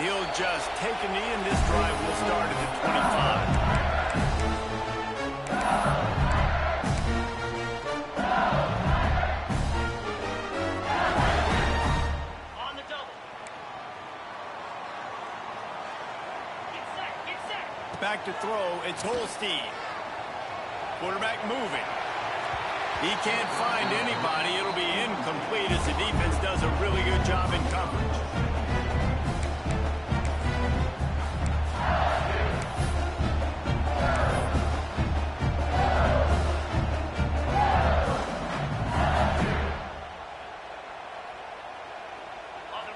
he'll just take a knee, and this drive will start at the 25. Back to throw, it's Holstein. Quarterback moving. He can't find anybody. It'll be incomplete as the defense does a really good job in coverage.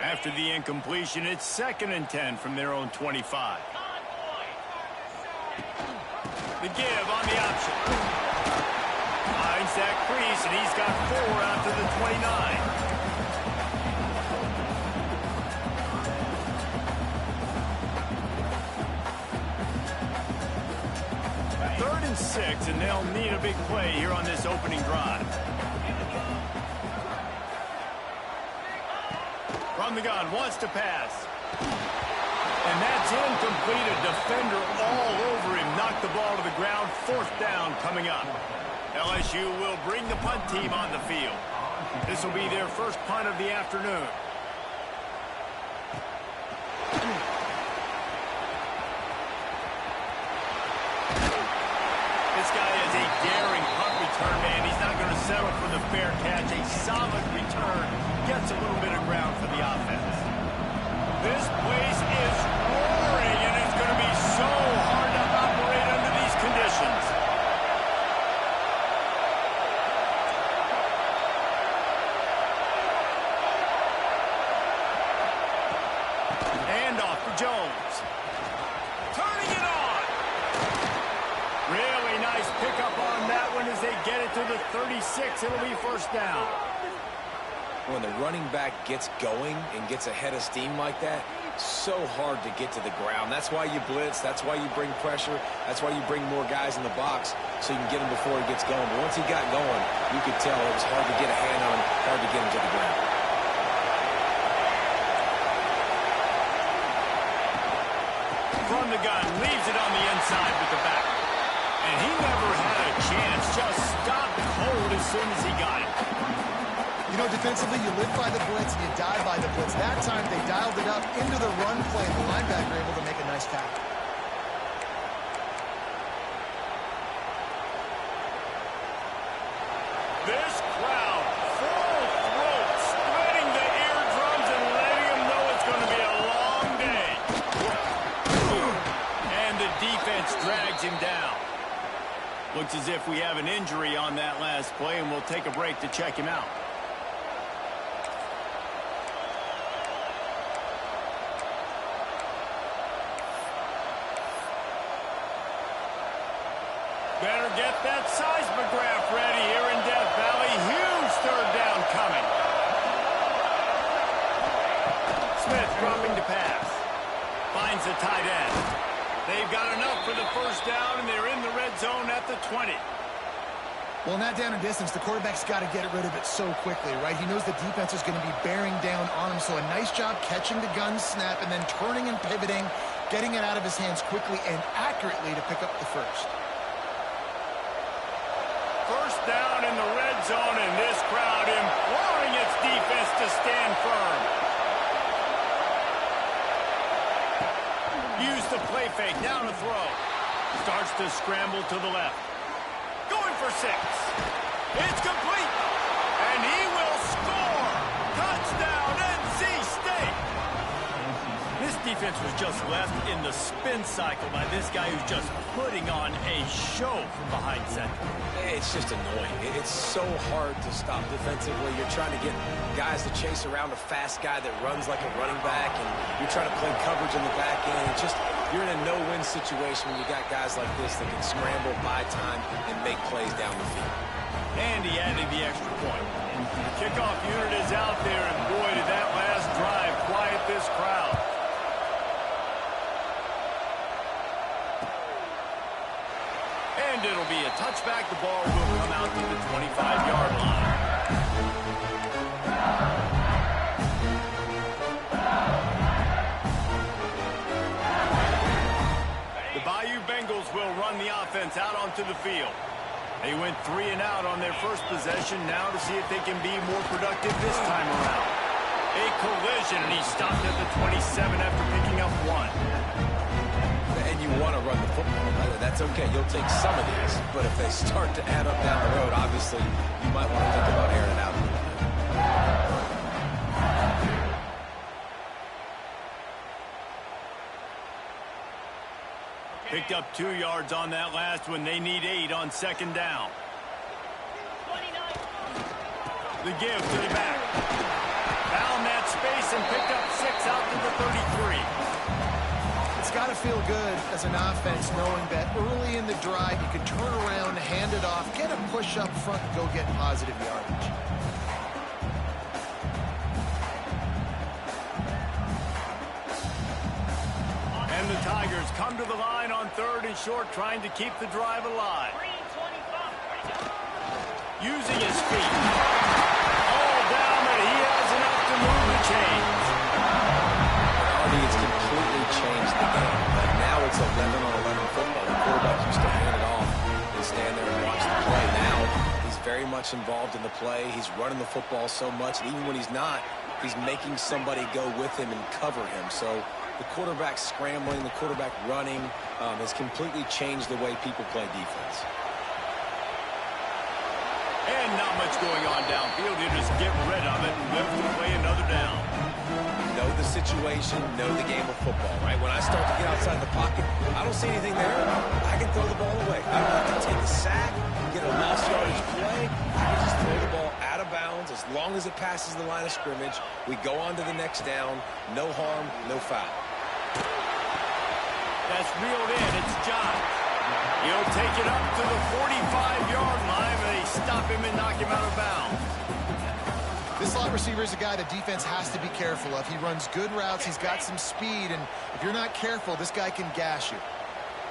After the incompletion, it's 2nd and 10 from their own 25. The give on the option. Finds that crease, and he's got 4 out to the 29. Third and 6, and they'll need a big play here on this opening drive. From the gun, wants to pass. And that's incomplete. A defender all over him. Knocked the ball to the ground. 4th down coming up. LSU will bring the punt team on the field. This will be their first punt of the afternoon. This guy is a daring punt return man. He's not going to settle for the fair catch. A solid return. Gets a little bit of ground for the offense. This place is roaring, and it's going to be so hard to operate under these conditions. Handoff to Jones. Turning it on. Really nice pickup on that one as they get it to the 36. It'll be 1st down. When the running back gets going and gets ahead of steam like that, so hard to get to the ground. That's why you blitz. That's why you bring pressure. That's why you bring more guys in the box so you can get him before he gets going. But once he got going, you could tell it was hard to get a hand on him, hard to get him to the ground. From the gun, leaves it on the inside with the back. And he never had a chance, just stopped cold as soon as he got it. You know, defensively, you live by the blitz and you die by the blitz. That time, they dialed it up into the run play, and the linebacker able to make a nice tackle. This crowd, full throat, spreading the eardrums and letting them know it's going to be a long day. And the defense drags him down. Looks as if we have an injury on that last play, and we'll take a break to check him out. Better get that seismograph ready here in Death Valley. Huge 3rd down coming. Smith dropping to pass. Finds the tight end. They've got enough for the 1st down, and they're in the red zone at the 20. Well, in that down and distance, the quarterback's got to get rid of it so quickly, right? He knows the defense is going to be bearing down on him, so a nice job catching the gun snap and then turning and pivoting, getting it out of his hands quickly and accurately to pick up the 1st. 1st down in the red zone, and this crowd imploring its defense to stand firm. Use the play fake, down to throw. Starts to scramble to the left. Going for 6. It's complete, and he will score. Touchdown, NC State. This defense was just left in the spin cycle by this guy who's just putting on a show from behind center. It's just annoying. It's so hard to stop defensively. You're trying to get guys to chase around a fast guy that runs like a running back, and you're trying to play coverage in the back end. It's just, you're in a no-win situation when you got guys like this that can scramble, buy time, and make plays down the field. And he added the extra point. The kickoff unit is out there, and boy, did that last drive quiet this crowd. And it'll be a touchback. The ball will come out to the 25-yard line. onto the field. They went 3 and out on their first possession, now to see if they can be more productive this time around. A collision, and he stopped at the 27 after picking up 1. And you want to run the football. That's okay. You'll take some of these. But if they start to add up down the road, obviously, you might want to think about airing it out a little bit. Picked up 2 yards on that last one. They need 8 on second down. The give to the back. Found that space and picked up 6 out to the 33. It's got to feel good as an offense knowing that early in the drive you can turn around, hand it off, get a push up front, and go get positive yardage. And the Tigers come to the line on 3rd and short, trying to keep the drive alive. Using his feet. All down, but he has enough to move the chains. It's completely changed the game. Like now it's 11-on-11 football. The quarterback used to hand it off and stand there and watch the play. Now he's very much involved in the play. He's running the football so much, and even when he's not, he's making somebody go with him and cover him. So the quarterback scrambling, the quarterback running has completely changed the way people play defense. And not much going on downfield. You just get rid of it and live to play another down. Know the situation, know the game of football, right? When I start to get outside the pocket, I don't see anything there. I can throw the ball away. I don't have to take a sack, get a lost yardage play. I can just throw the ball out of bounds as long as it passes the line of scrimmage. We go on to the next down. No harm, no foul. That's reeled in. It's John. He'll take it up to the 45-yard line, but they stop him and knock him out of bounds. This slot receiver is a guy the defense has to be careful of. He runs good routes. He's got some speed, and if you're not careful, this guy can gash you.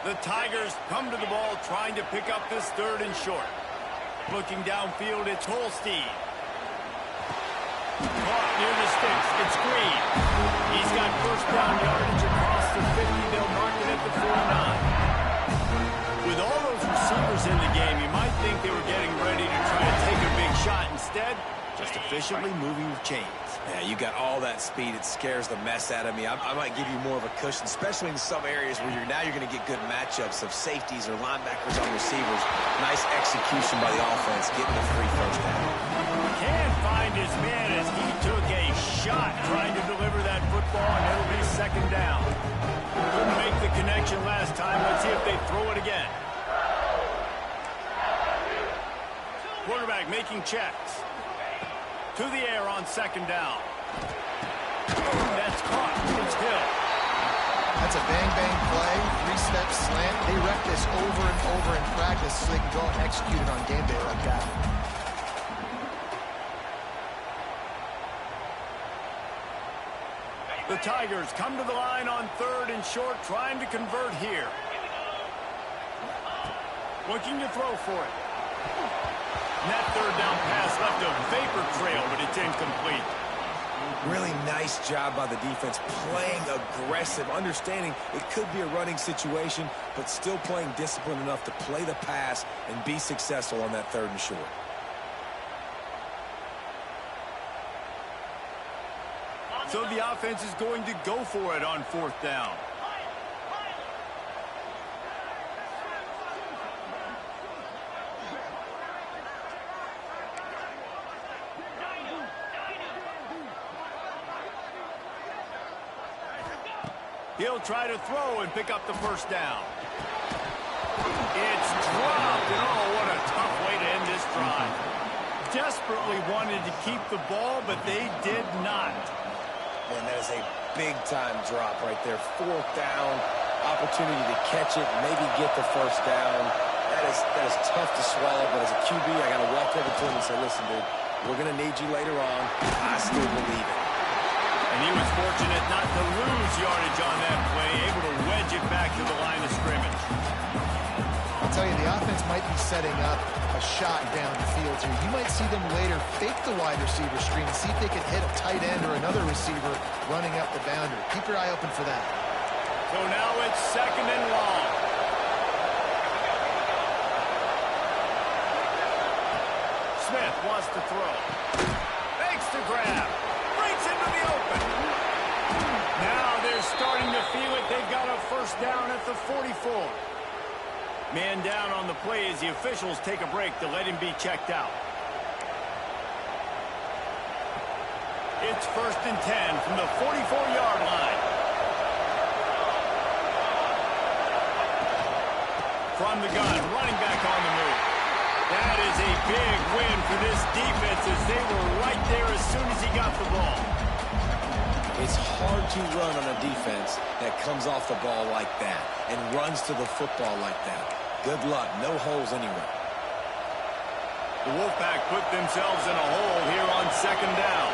The Tigers come to the ball trying to pick up this 3rd and short. Looking downfield, it's Holstein. Caught near the sticks. It's Green. He's got first down yardage across the 50. They'll mark it at the 49. With all those receivers in the game, you might think they were getting ready to try to take a big shot. Instead, just efficiently moving the chains. Yeah, you got all that speed. It scares the mess out of me. I might give you more of a cushion, especially in some areas where you're going to get good matchups of safeties or linebackers on receivers. Nice execution by the offense, getting the free first down. Can't find his man as he took a shot trying to deliver that football, and it'll be second down. Couldn't make the connection last time. Let's see if they throw it again. Quarterback making checks. To the air on second down. That's caught. It's Hill. That's a bang-bang play, 3-step slant. They rep this over and over in practice so they can go and execute it on game day like that. The Tigers come to the line on 3rd and short, trying to convert here. Looking to throw for it. And that 3rd down pass left a vapor trail, but it's incomplete. Really nice job by the defense, playing aggressive, understanding it could be a running situation, but still playing disciplined enough to play the pass and be successful on that 3rd and short. So the offense is going to go for it on 4th down. He'll try to throw and pick up the first down. It's dropped, and oh, what a tough way to end this drive. Desperately wanted to keep the ball, but they did not. And that is a big-time drop right there. 4th down, opportunity to catch it, maybe get the first down. That is tough to swallow, but as a QB, I got to walk over to him and say, listen, dude, we're going to need you later on. I still believe it. And he was fortunate not to lose yardage on that play, able to wedge it back to the line of scrimmage. I'll tell you, the offense might be setting up a shot down the field here. You might see them later fake the wide receiver screen, see if they can hit a tight end or another receiver running up the boundary. Keep your eye open for that. So now it's 2nd and long. wants to throw. Makes the grab. Breaks into the open. Now they're starting to feel it. They've got a first down at the 44. Man down on the play as the officials take a break to let him be checked out. It's 1st and 10 from the 44-yard line. From the gun, running back on the move. That is a big win for this defense as they were right there as soon as he got the ball. It's hard to run on a defense that comes off the ball like that and runs to the football like that. Good luck. No holes anywhere. The Wolfpack put themselves in a hole here on 2nd down.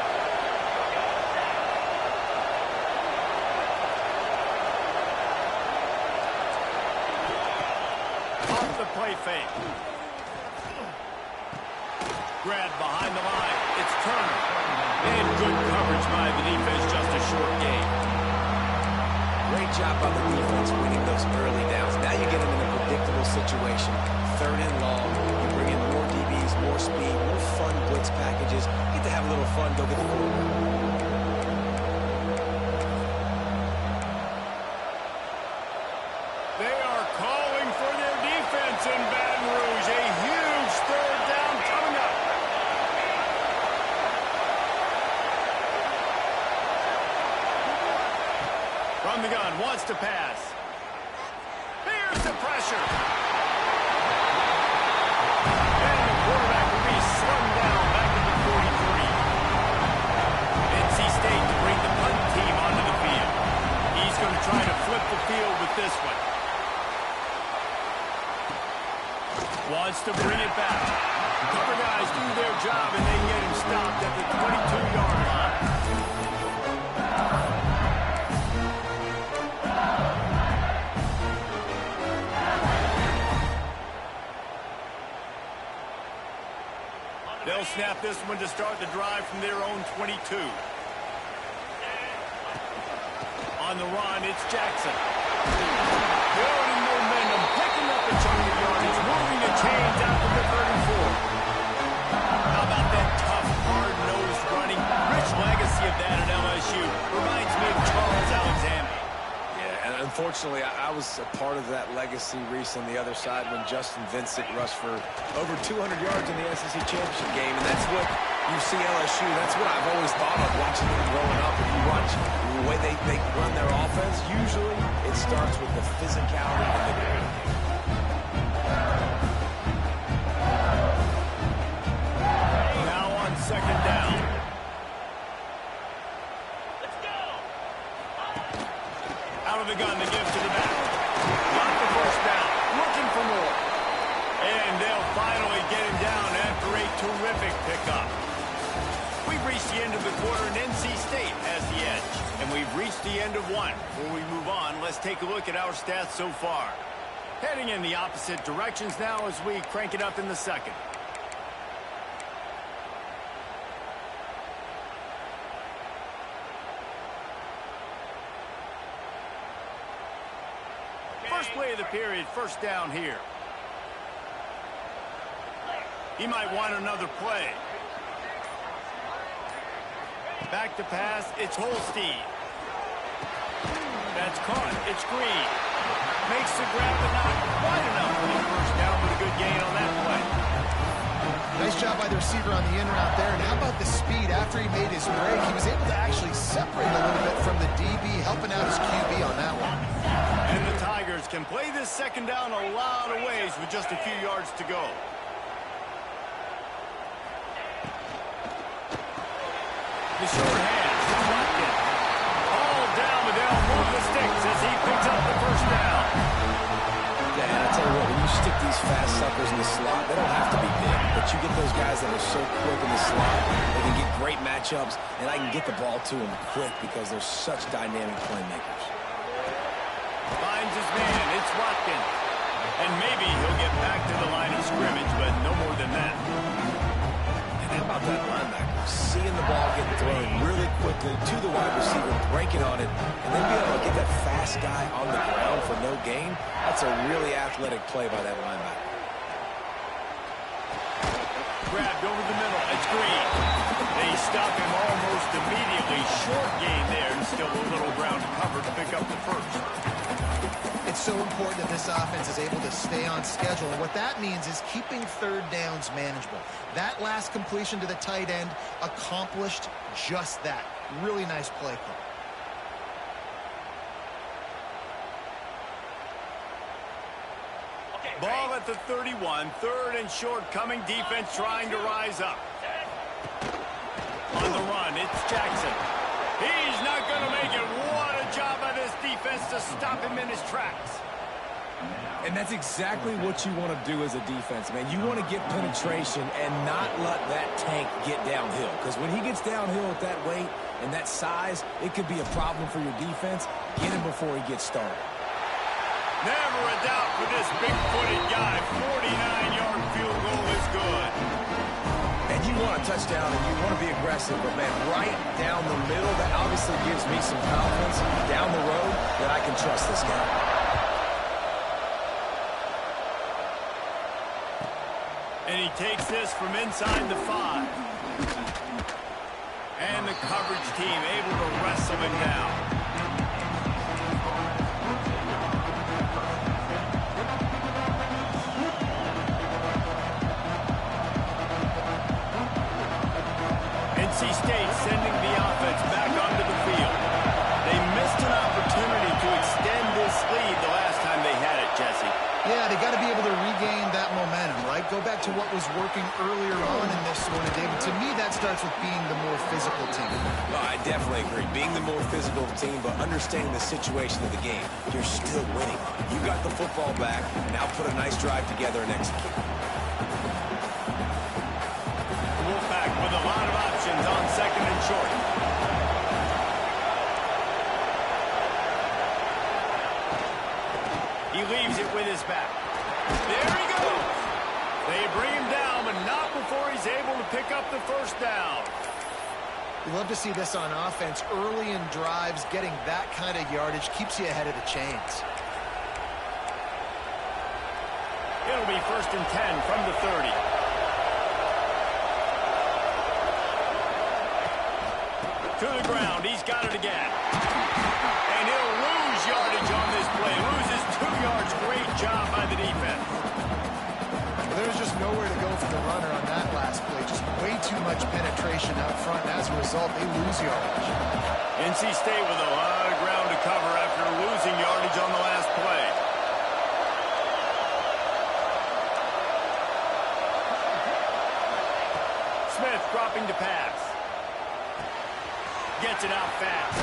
Off the play fake. Grab behind the line. It's Turner. And good coverage by the defense, just a short gain. Great job by the defense winning those early downs. Now you get them in a predictable situation. 3rd and long. You bring in more DBs, more speed, more fun blitz packages. You get to have a little fun, go get the quarterback. They are calling for their defense in Baton Rouge. A huge 3rd down coming up. From the gun, wants to pass. Here's the pressure. And the quarterback will be slung down back at the 43. NC State to bring the punt team onto the field. He's going to try to flip the field with this one. Wants to bring it back. Cover guys do their job and they get him stopped at the 22-yard line. They'll snap this one to start the drive from their own 22. On the run, it's Jackson. Building momentum, picking up a chunk of yardage, moving the chains out to the 34. How about that tough, hard-nosed running? Rich legacy of that at LSU. Reminds me of Charles Alexander. Yeah, and unfortunately, I was a part of that legacy, Reese, on the other side when Justin Vincent rushed for over 200 yards in the SEC Championship game, and that's what you see LSU. That's what I've always thought of watching them growing up. If you watch the way they run their offense, usually it starts with the physicality and the game. Now on 2nd down. Out of the gun, the give to the back. Got the first down. Looking for more. And they'll finally get him down after a terrific pickup. We've reached the end of the quarter, and NC State has the edge. And we've reached the end of one. Before we move on, let's take a look at our stats so far. Heading in the opposite directions now as we crank it up in the second. First play of the period, first down here. He might want another play. Back to pass, it's Holstein. That's caught, it's Green. Makes the grab, but not quite enough for the first down, but a good gain on that play. Nice job by the receiver on the in route there. And how about the speed after he made his break? He was able to actually separate a little bit from the DB, helping out his QB on that one. And the Tigers can play this second down a lot of ways with just a few yards to go. The short hands, Watkins. All down, but they'll move the sticks as he picks up the first down. Yeah, and I tell you what, when you stick these fast suckers in the slot, they don't have to be big, but you get those guys that are so quick in the slot, they can get great matchups, and I can get the ball to them quick because they're such dynamic playmakers. Finds his man, it's Watkins. And maybe he'll get back to the line of scrimmage, but no more than that. And how about that linebacker? Seeing the ball get thrown really quickly to the wide receiver, breaking on it, and then be able to get that fast guy on the ground for no gain. That's a really athletic play by that linebacker. Grabbed over the middle. It's Green. They stop him almost immediately. Short gain there, and still a little ground to cover to pick up the first. It's so important that this offense is able to stay on schedule. And what that means is keeping third downs manageable. That last completion to the tight end accomplished just that. Really nice play call. Ball at the 31, third and short coming, defense trying to rise up. On the run, it's Jackson. He's not going to make it. What a job by this defense to stop him in his tracks. And that's exactly what you want to do as a defense, man. You want to get penetration and not let that tank get downhill. Because when he gets downhill at that weight and that size, it could be a problem for your defense. Get him before he gets started. Never a doubt for this big-footed guy. 49-yard field goal is good. And you want a touchdown and you want to be aggressive, but, man, right down the middle, that obviously gives me some confidence down the road that I can trust this guy. And he takes this from inside the 5. And the coverage team able to wrestle him down. NC State sending the offense back onto the field. They missed an opportunity to extend this lead the last time they had it, Jesse. Yeah, they got to be able to regain that momentum, right? Go back to what was working earlier on in this one. And David, to me, that starts with being the more physical team. Well, I definitely agree. Being the more physical team, but understanding the situation of the game. You're still winning. You got the football back. Now put a nice drive together and execute. Wolfpack with a lot of options on second and short. He leaves it with his back. There he goes. They bring him down, but not before he's able to pick up the first down. You love to see this on offense. Early in drives, getting that kind of yardage keeps you ahead of the chains. It'll be 1st and 10 from the 30. To the ground, he's got it again. And he'll lose yardage on this play. Loses 2 yards. Great job by the defense. Well, there's just nowhere to go for the runner on that last play. Just way too much penetration out front. And as a result, they lose yardage. NC State with a lot of ground to cover after losing yardage on the last play. Smith dropping to pass. Gets it out fast.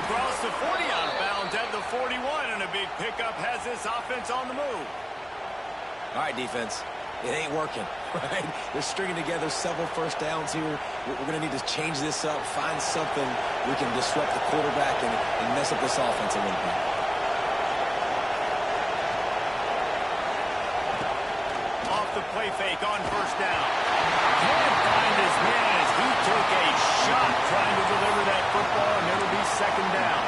Across the 40, out of bounds at the 41, and a big pickup has this offense on the move. All right, defense. It ain't working, right? They're stringing together several first downs here. We're going to need to change this up, find something we can disrupt the quarterback and mess up this offense a little bit. Off the play fake on first down. Can't find his man as he took a shot trying to deliver that football, and it'll be 2nd down.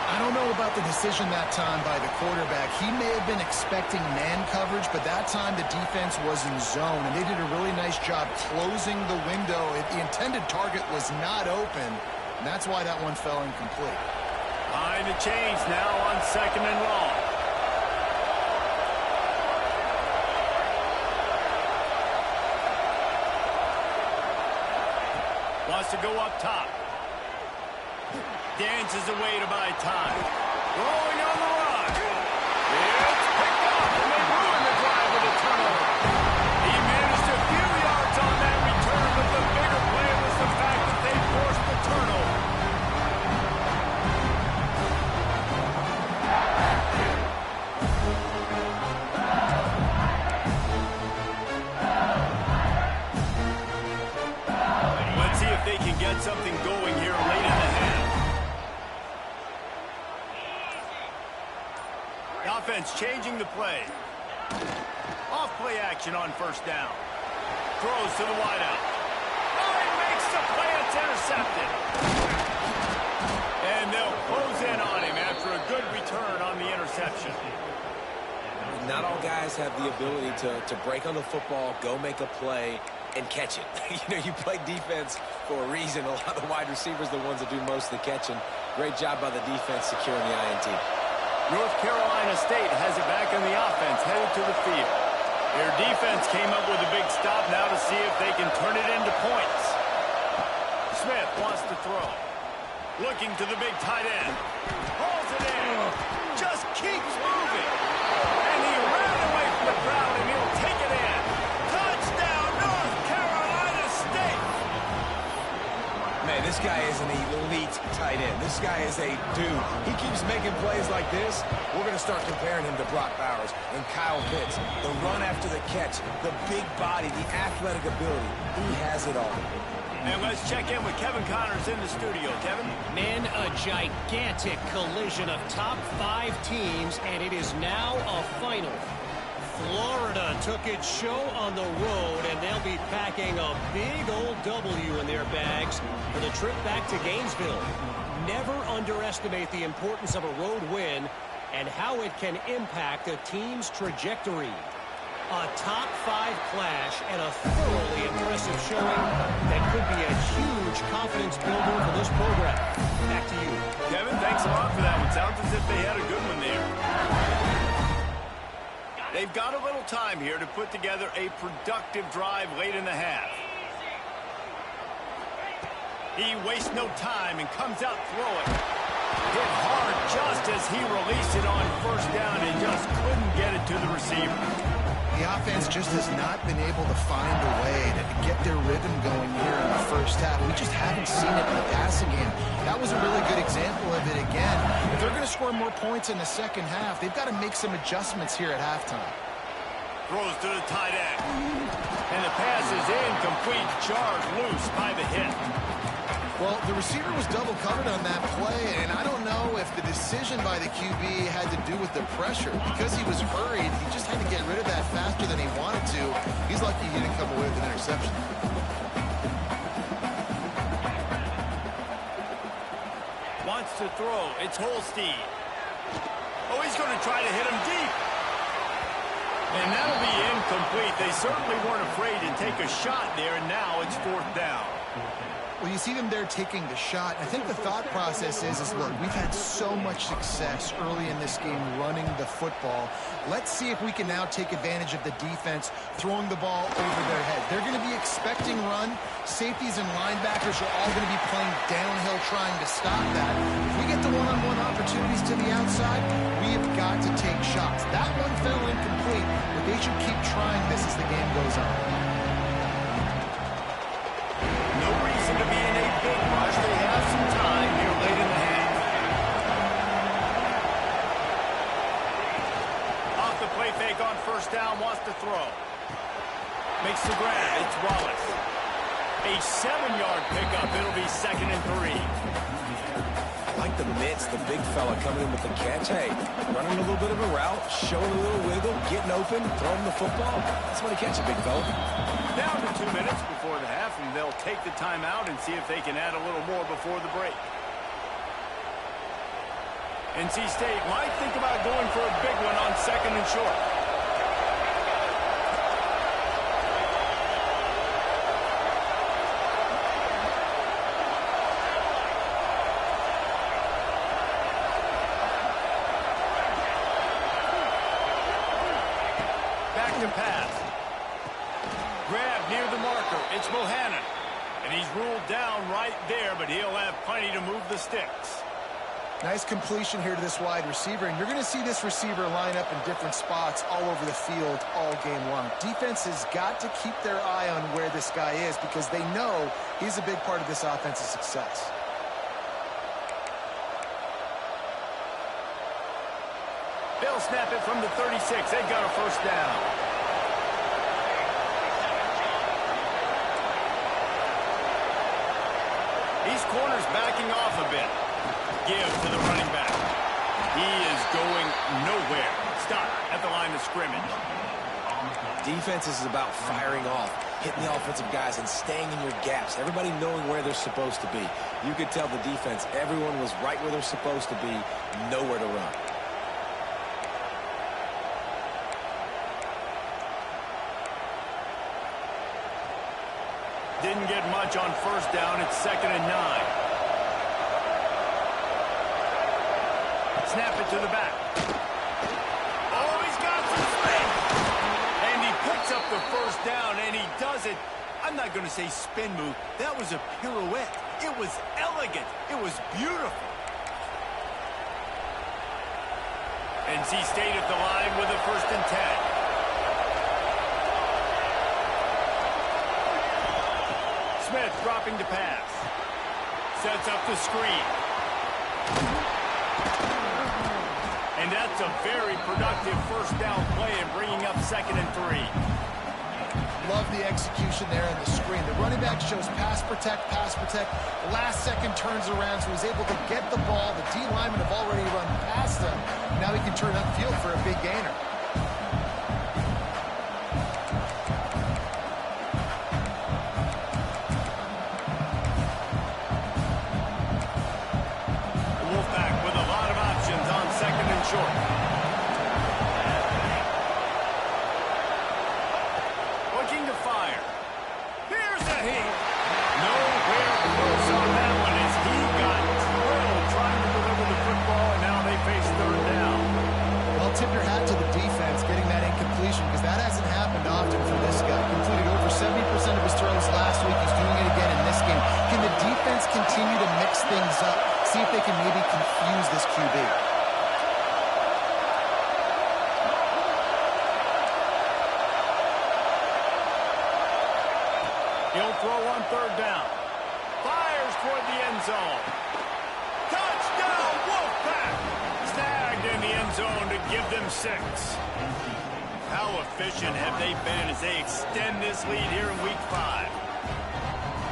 I don't know about the decision that time by the quarterback. He may have been expecting man coverage, but that time the defense was in zone, and they did a really nice job closing the window. The intended target was not open, and that's why that one fell incomplete. Behind the chains now on 2nd and long. Wants to go up top. Dances away to buy time. Rolling on the run. It's picked up, and they ruin the drive with a turnover. He managed a few yards on that return, but the bigger play was the fact that they forced the turnover. Let's see if they can get something going here late in the half. Offense changing the play. Off play action on first down. Throws to the wideout. Oh, he makes the play. It's intercepted. And they'll close in on him after a good return on the interception. Not all guys have the ability to break on the football, go make a play, and catch it. You play defense for a reason. A lot of the wide receivers are the ones that do most of the catching. Great job by the defense securing the INT. North Carolina State has it back in the offense, headed to the field. Their defense came up with a big stop now to see if they can turn it into points. Smith wants to throw. Looking to the big tight end. Hauls it in. Just keeps moving. And he ran away from the crowd, and he'll take it in. Touchdown, North Carolina State. Man, this guy is an elite tight end. This guy is a dude. He keeps making plays like this. We're going to start comparing him to Brock Bowers and Kyle Pitts. The run after the catch, the big body, the athletic ability. He has it all. And let's check in with Kevin Connors in the studio. Kevin? Men, a gigantic collision of top 5 teams, and it is now a final. Florida took its show on the road, and they'll be packing a big old W in their bags for the trip back to Gainesville. Never underestimate the importance of a road win and how it can impact a team's trajectory. A top 5 clash and a thoroughly impressive showing that could be a huge confidence builder for this program. Back to you. Kevin, thanks a lot for that one. Sounds as if they had a good one there. They've got a little time here to put together a productive drive late in the half. He wastes no time and comes out throwing. Hit hard just as he released it on first down and just couldn't get it to the receiver. The offense just has not been able to find a way to get their rhythm going here in the first half. We just haven't seen it in the passing game. That was a really good example of it again. If they're going to score more points in the second half, they've got to make some adjustments here at halftime. Throws to the tight end. And the pass is incomplete. Charged loose by the hit. Well, the receiver was double covered on that play, and I don't know if the decision by the QB had to do with the pressure. Because he was hurried, he just had to get rid of that faster than he wanted to. He's lucky he didn't come away with an interception. Wants to throw. It's Holstein. Oh, he's going to try to hit him deep. And that'll be incomplete. They certainly weren't afraid to take a shot there, and now it's 4th down. Well, you see them there taking the shot. I think the thought process is look, we've had so much success early in this game running the football. Let's see if we can now take advantage of the defense throwing the ball over their head. They're going to be expecting run. Safeties and linebackers are all going to be playing downhill trying to stop that. If we get the one-on-one opportunities to the outside, we have got to take shots. That one fell incomplete, but they should keep trying this as the game goes on. To be in a big rush. They have some time here late in the half. Off the play fake on first down, wants to throw. Makes the grab. It's Wallace. A 7-yard pickup. It'll be 2nd and 3. Like the mitts, the big fella coming in with the catch. Hey, running a little bit of a route, showing a little wiggle, getting open, throwing the football. That's when he catch a big fella. Down to 2 minutes before the half, and they'll take the timeout and see if they can add a little more before the break. NC State might think about going for a big one on 2nd and short. Back to pass. Grab near the marker. It's Bohannon. And he's ruled down right there, but he'll have plenty to move the sticks. Nice completion here to this wide receiver, and you're going to see this receiver line up in different spots all over the field all game long. Defense has got to keep their eye on where this guy is because they know he's a big part of this offense's success. They'll snap it from the 36. They've got a first down. These corners backing off a bit. Give to the running back. He is going nowhere. Stop at the line of scrimmage. Defense is about firing off, hitting the offensive guys and staying in your gaps. Everybody knowing where they're supposed to be. You could tell the defense, everyone was right where they're supposed to be, nowhere to run. launch on first down. It's 2nd and 9. Snap it to the back. Oh, he's got some space. And he picks up the first down, and he does it. I'm not going to say spin move. That was a pirouette. It was elegant. It was beautiful. NC State at the line with a 1st and 10. Smith dropping to pass. Sets up the screen. And that's a very productive first down play and bringing up 2nd and 3. Love the execution there in the screen. The running back shows pass protect, pass protect. Last second turns around, so he's able to get the ball. The D linemen have already run past him. Now he can turn upfield for a big gainer. Wolfpack with a lot of options on 2nd and short. Looking to fire. Here's a hit. Nowhere close on that one as he got drilled trying to deliver the football, and now they face 3rd down. Well, tip your hat to the defense getting that incompletion, because that hasn't happened often for this guy. Completed over 70% of his throws last week. He's doing it again in this game. Can the defense continue to mix things up? See if they can maybe confuse this QB. He'll throw on 3rd down. Fires toward the end zone. Touchdown, Wolfpack! Snagged in the end zone to give them 6. How efficient have they been as they extend this lead here in Week 5?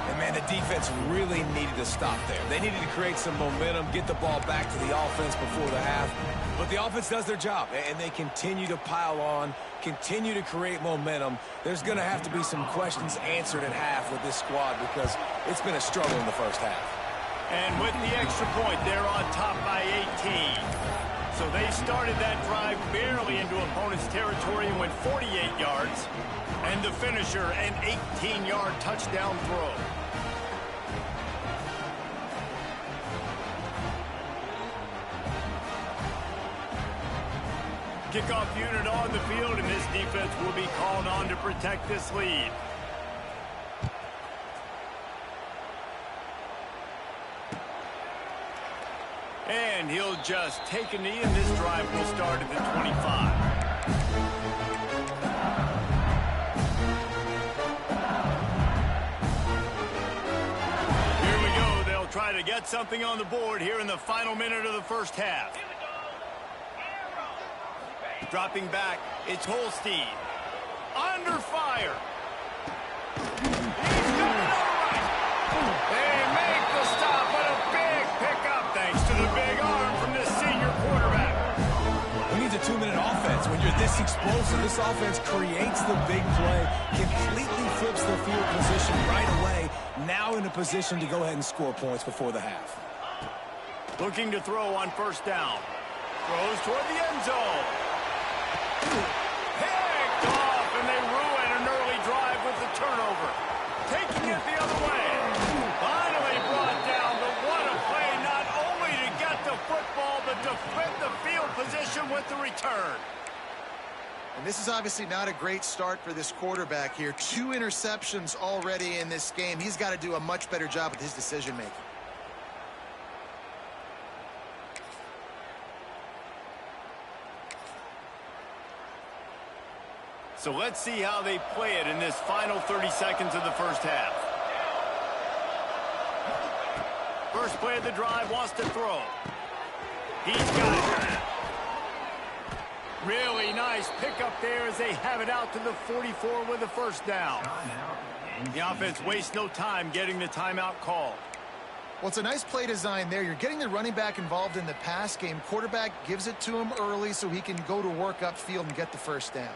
And, man, the defense really needed to stop there. They needed to create some momentum, get the ball back to the offense before the half. But the offense does their job, and they continue to pile on, continue to create momentum. There's going to have to be some questions answered at half with this squad because it's been a struggle in the first half. And with the extra point, they're on top by 18. So they started that drive barely into opponent's territory and went 48 yards. And the finisher, an 18-yard touchdown throw. Kickoff unit on the field, and this defense will be called on to protect this lead. And he'll just take a knee, and this drive will start at the 25. Here we go. They'll try to get something on the board here in the final minute of the first half. Dropping back, it's Holstein. Under fire. He's got another right. They make the stop, but a big pickup thanks to the big arm from this senior quarterback. We need a 2-minute offense. When you're this explosive, this offense creates the big play, completely flips the field position right away, now in a position to go ahead and score points before the half. Looking to throw on first down. Throws toward the end zone. Picked off, and they ruin an early drive with the turnover. Taking it the other way. Finally brought down, but what a play, not only to get the football, but to flip the field position with the return. And this is obviously not a great start for this quarterback here. 2 interceptions already in this game. He's got to do a much better job with his decision-making. So let's see how they play it in this final 30 seconds of the first half. First play of the drive, wants to throw. He's got it. Really nice pickup there as they have it out to the 44 with the first down. The offense wastes no time getting the timeout called. Well, it's a nice play design there. You're getting the running back involved in the pass game. Quarterback gives it to him early so he can go to work upfield and get the first down.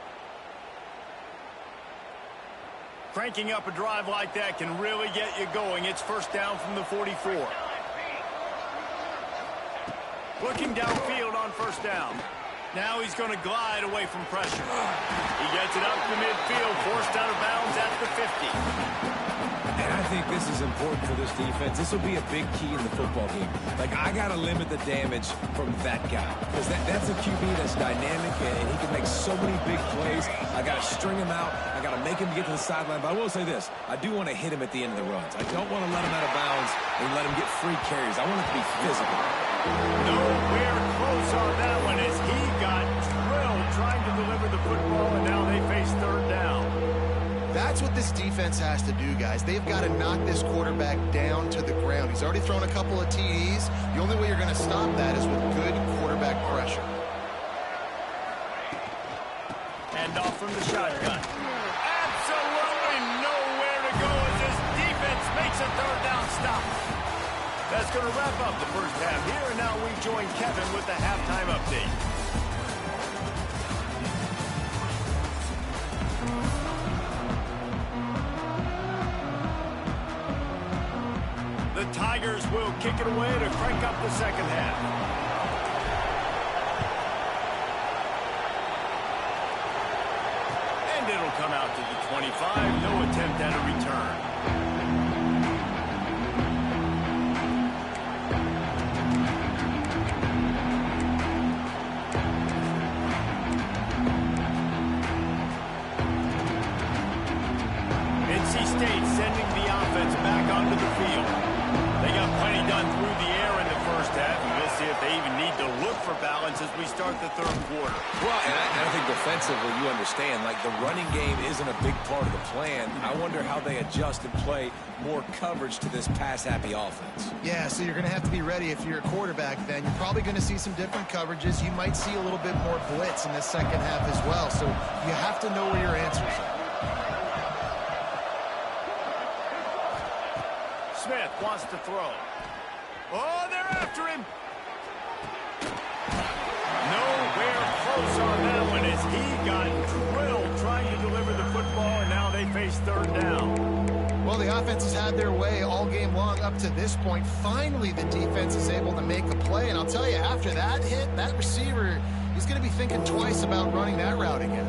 Cranking up a drive like that can really get you going. It's first down from the 44. Looking downfield on first down. Now he's going to glide away from pressure. He gets it up to midfield, forced out of bounds at the 50. And I think this is important for this defense. This will be a big key in the football game. Like, I got to limit the damage from that guy. Because that's a QB that's dynamic, and he can make so many big plays. I got to string him out. I got to make him get to the sideline. But I will say this. I do want to hit him at the end of the runs. I don't want to let him out of bounds and let him get free carries. I want it to be physical. Nowhere close on that one as he got drilled trying to deliver the football, and now they face third down. That's what this defense has to do, guys. They've got to knock this quarterback down to the ground. He's already thrown a couple of TDs. The only way you're going to stop that is with good quarterback pressure. And off from the shotgun. Absolutely nowhere to go as this defense makes a third down stop. That's going to wrap up the first half here, and now we join Kevin with the halftime update. The Tigers will kick it away to crank up the second half. And it'll come out to the 25. No attempt at a return. NC State sending the offense back onto the field. They got plenty done through the air in the first half, and we'll see if they even need to look for balance as we start the third quarter. Well, and I think defensively, you understand, like, the running game isn't a big part of the plan. I wonder how they adjust and play more coverage to this pass-happy offense. Yeah, so you're going to have to be ready if you're a quarterback then. You're probably going to see some different coverages. You might see a little bit more blitz in the second half as well, so you have to know where your answers are. Smith wants to throw. Oh, they're after him. Nowhere close on that one as he got drilled trying to deliver the football, and now they face third down. Well, the offense has had their way all game long up to this point. Finally, the defense is able to make a play, and I'll tell you, after that hit, that receiver, he's going to be thinking twice about running that route again.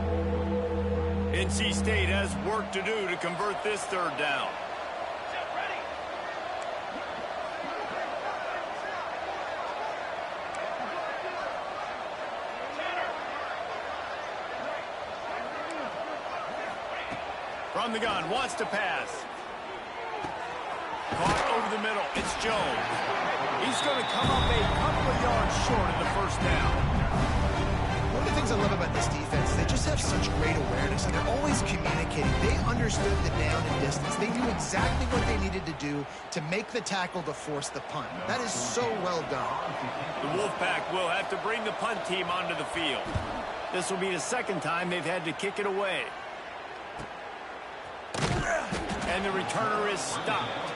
NC State has work to do to convert this third down. From the gun, wants to pass. Caught over the middle. It's Jones. He's going to come up a couple of yards short of the first down. One of the things I love about this defense is they just have such great awareness, and they're always communicating. They understood the down and distance. They knew exactly what they needed to do to make the tackle to force the punt. That is so well done. The Wolfpack will have to bring the punt team onto the field. This will be the second time they've had to kick it away. And the returner is stopped.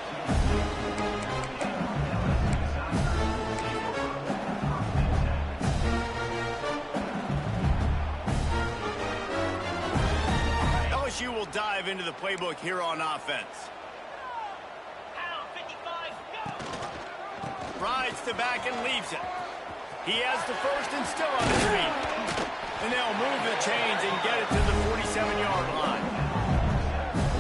LSU will dive into the playbook here on offense. Rides to back and leaves it. He has the first and still on his feet. And they'll move the chains and get it to the 47-yard line.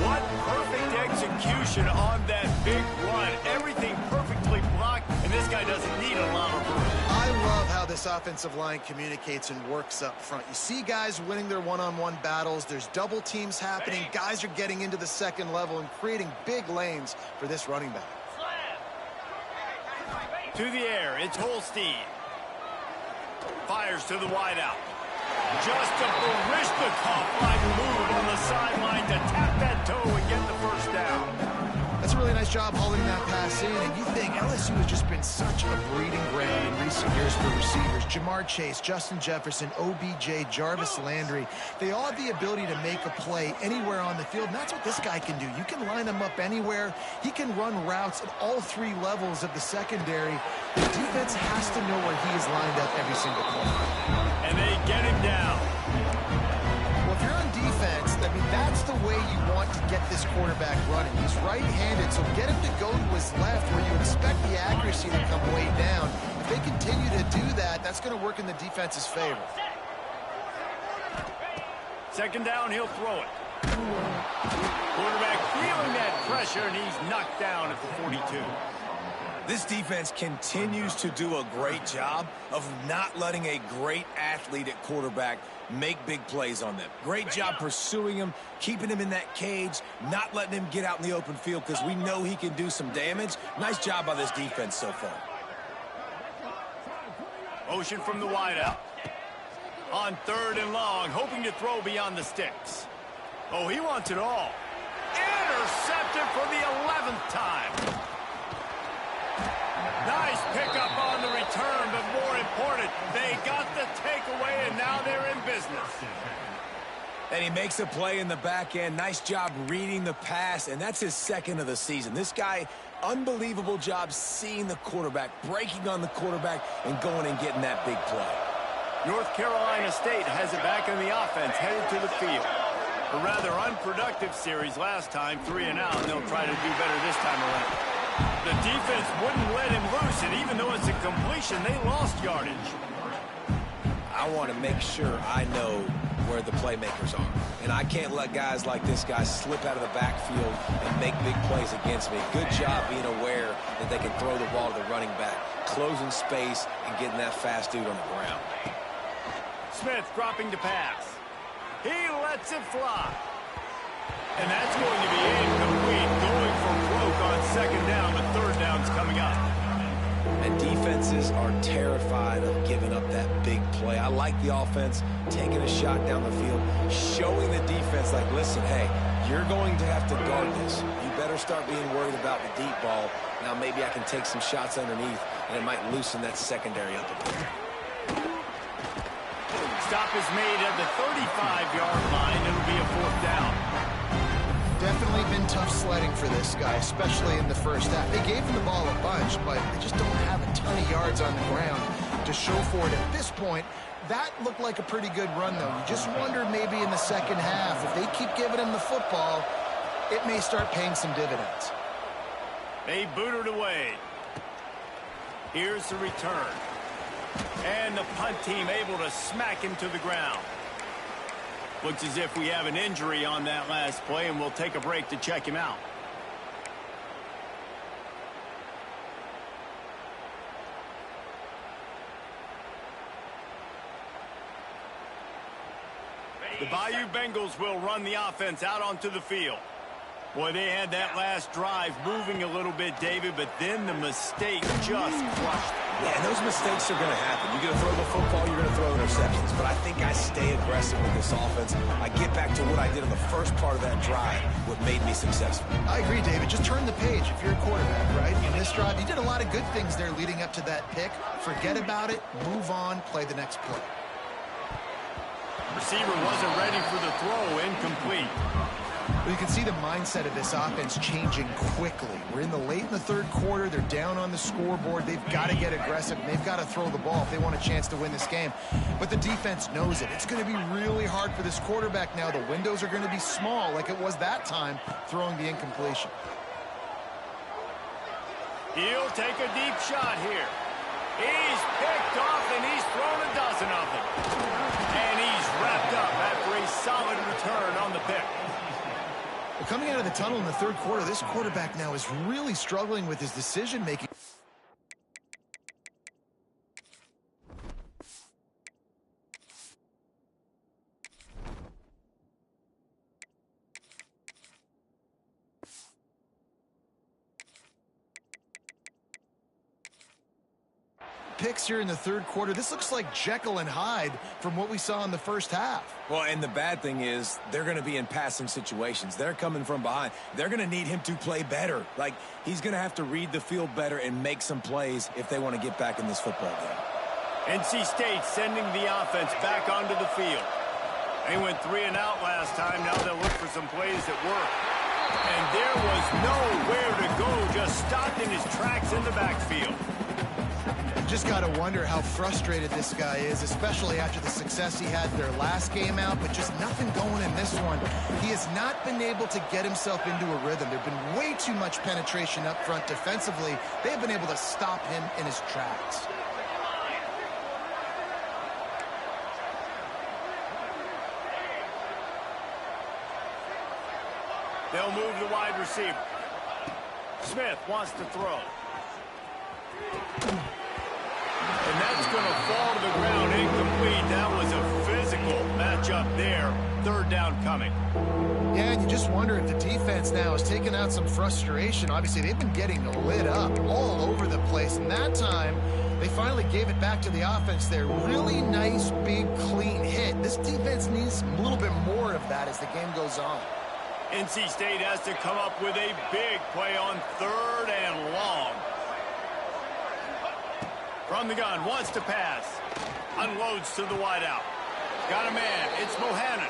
What perfect execution on that big run. Everything perfectly blocked, and this guy doesn't need a lot of room. I love how this offensive line communicates and works up front. You see guys winning their one-on-one battles. There's double teams happening. Guys are getting into the second level and creating big lanes for this running back. To the air, it's Holstein. Fires to the wideout. Just a Barishnikov-like move on the sideline to tap that toe and get the first down. That's a really nice job holding that pass in, and you think LSU has just been such a breeding ground in recent years for receivers. Jamar Chase, Justin Jefferson, OBJ, Jarvis Landry. They all have the ability to make a play anywhere on the field, and that's what this guy can do. You can line him up anywhere. He can run routes at all three levels of the secondary. The defense has to know where he is lined up every single play. And they get him down. Well, if you're on defense, I mean, that's the way you want to get this quarterback running. He's right-handed, so get him to go to his left where you expect the accuracy to come way down. If they continue to do that, that's going to work in the defense's favor. Second down, he'll throw it. Quarterback feeling that pressure, and he's knocked down at the 42. This defense continues to do a great job of not letting a great athlete at quarterback make big plays on them. Great job pursuing him, keeping him in that cage, not letting him get out in the open field because we know he can do some damage. Nice job by this defense so far. Motion from the wideout. On third and long, hoping to throw beyond the sticks. Oh, he wants it all. Intercepted for the 11th time. Nice pickup on the return, but more important, they got the takeaway, and now they're in business. And he makes a play in the back end. Nice job reading the pass, and that's his second of the season. This guy, unbelievable job seeing the quarterback, breaking on the quarterback, and going and getting that big play. North Carolina State has it back in the offense, headed to the field. A rather unproductive series last time, 3 and out, and they'll try to do better this time around. The defense wouldn't let him loose, and even though it's a completion, they lost yardage. I want to make sure I know where the playmakers are. And I can't let guys like this guy slip out of the backfield and make big plays against me. Good job being aware that they can throw the ball to the running back, closing space and getting that fast dude on the ground. Smith dropping to pass. He lets it fly. And that's going to be incomplete. Going for broke on second down, but third down's coming up. And defenses are terrified of giving up that big play. I like the offense taking a shot down the field, showing the defense like, listen, hey, you're going to have to guard this. You better start being worried about the deep ball. Now maybe I can take some shots underneath, and it might loosen that secondary up a bit. Stop is made at the 35-yard line. It'll be a fourth down. Definitely been tough sledding for this guy, especially in the first half. They gave him the ball a bunch, but they just don't have a ton of yards on the ground to show for it at this point. That looked like a pretty good run, though. You just wonder maybe in the second half, if they keep giving him the football, it may start paying some dividends. They boot it away. Here's the return. And the punt team able to smack him to the ground. Looks as if we have an injury on that last play, and we'll take a break to check him out. The Bayou Bengals will run the offense out onto the field. Boy, they had that last drive moving a little bit, David, but then the mistake just crushed them. Yeah, and those mistakes are going to happen. You're going to throw the football, you're going to throw interceptions. But I think I stay aggressive with this offense. I get back to what I did in the first part of that drive, what made me successful. I agree, David. Just turn the page if you're a quarterback, right? In this drive, you did a lot of good things there leading up to that pick. Forget about it, move on, play the next play. Receiver wasn't ready for the throw, incomplete. Well, you can see the mindset of this offense changing quickly. We're in the third quarter. They're down on the scoreboard. They've got to get aggressive. They've got to throw the ball if they want a chance to win this game. But the defense knows it. It's going to be really hard for this quarterback now. The windows are going to be small like it was that time throwing the incompletion. He'll take a deep shot here. He's picked off, and he's thrown a dozen of them. And he's wrapped up after a solid return on the pick. Well, coming out of the tunnel in the third quarter, this quarterback now is really struggling with his decision-making. Picks here in the third quarter. This looks like Jekyll and Hyde from what we saw in the first half. Well, and the bad thing is they're going to be in passing situations. They're coming from behind. They're going to need him to play better. Like, he's going to have to read the field better and make some plays if they want to get back in this football game. NC State sending the offense back onto the field. They went 3 and out last time. Now they'll look for some plays that work. And there was nowhere to go, just stopped in his tracks in the backfield. Just got to wonder how frustrated this guy is, especially after the success he had their last game out, but just nothing going in this one. He has not been able to get himself into a rhythm. There's been way too much penetration up front defensively. They've been able to stop him in his tracks. They'll move the wide receiver. Smith wants to throw. And that's going to fall to the ground incomplete. That was a physical matchup there. Third down coming. Yeah, and you just wonder if the defense now is taking out some frustration. Obviously, they've been getting lit up all over the place. And that time, they finally gave it back to the offense there. Really nice, big, clean hit. This defense needs a little bit more of that as the game goes on. NC State has to come up with a big play on third and long. From the gun, wants to pass. Unloads to the wideout. Got a man. It's Mohannan.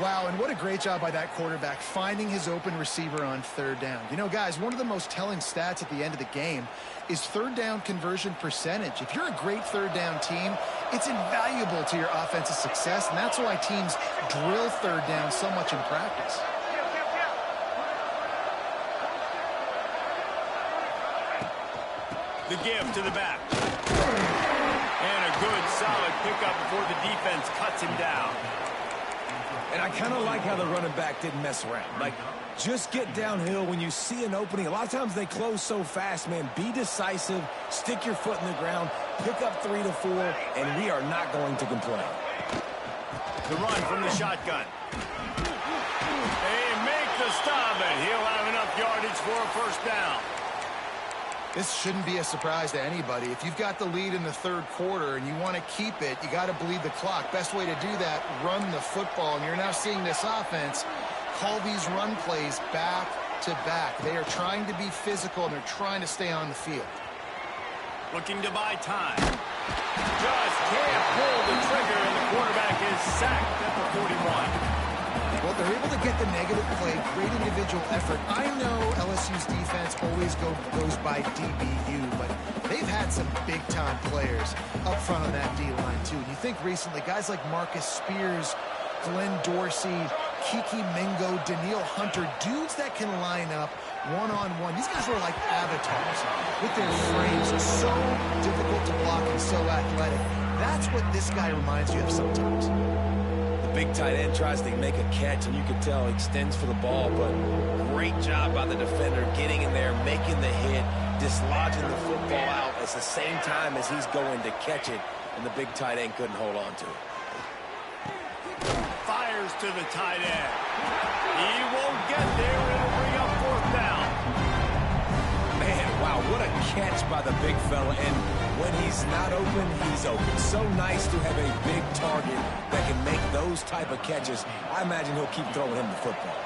Wow, and what a great job by that quarterback finding his open receiver on third down. You know, guys, one of the most telling stats at the end of the game is third down conversion percentage. If you're a great third down team, it's invaluable to your offensive success, and that's why teams drill third down so much in practice. The give to the back. And a good, solid pickup before the defense cuts him down. And I kind of like how the running back didn't mess around. Like, just get downhill when you see an opening. A lot of times they close so fast, man. Be decisive, stick your foot in the ground, pick up 3 to 4, and we are not going to complain. The run from the shotgun. They make the stop, and he'll have enough yardage for a first down. This shouldn't be a surprise to anybody. If you've got the lead in the third quarter and you want to keep it, you got to bleed the clock. Best way to do that, run the football. And you're now seeing this offense call these run plays back to back. They are trying to be physical, and they're trying to stay on the field. Looking to buy time. Just can't pull the trigger, and the quarterback is sacked at the 41. Well, they're able to get the negative play, great individual effort. I know LSU's defense always goes by DBU, but they've had some big-time players up front on that D-line, too. And you think recently, guys like Marcus Spears, Glenn Dorsey, Kiki Mingo, Daniil Hunter, dudes that can line up one-on-one. These guys were like avatars with their frames, so difficult to block and so athletic. That's what this guy reminds you of sometimes. Big tight end tries to make a catch, and you can tell he extends for the ball, but great job by the defender getting in there, making the hit, dislodging the football out at the same time as he's going to catch it, and the big tight end couldn't hold on to it. Fires to the tight end. He won't get there. It'll bring up fourth down. Man, wow, what a catch by the big fella, and when he's not open, he's open. So nice to have a big target that can make those type of catches. I imagine he'll keep throwing him the football.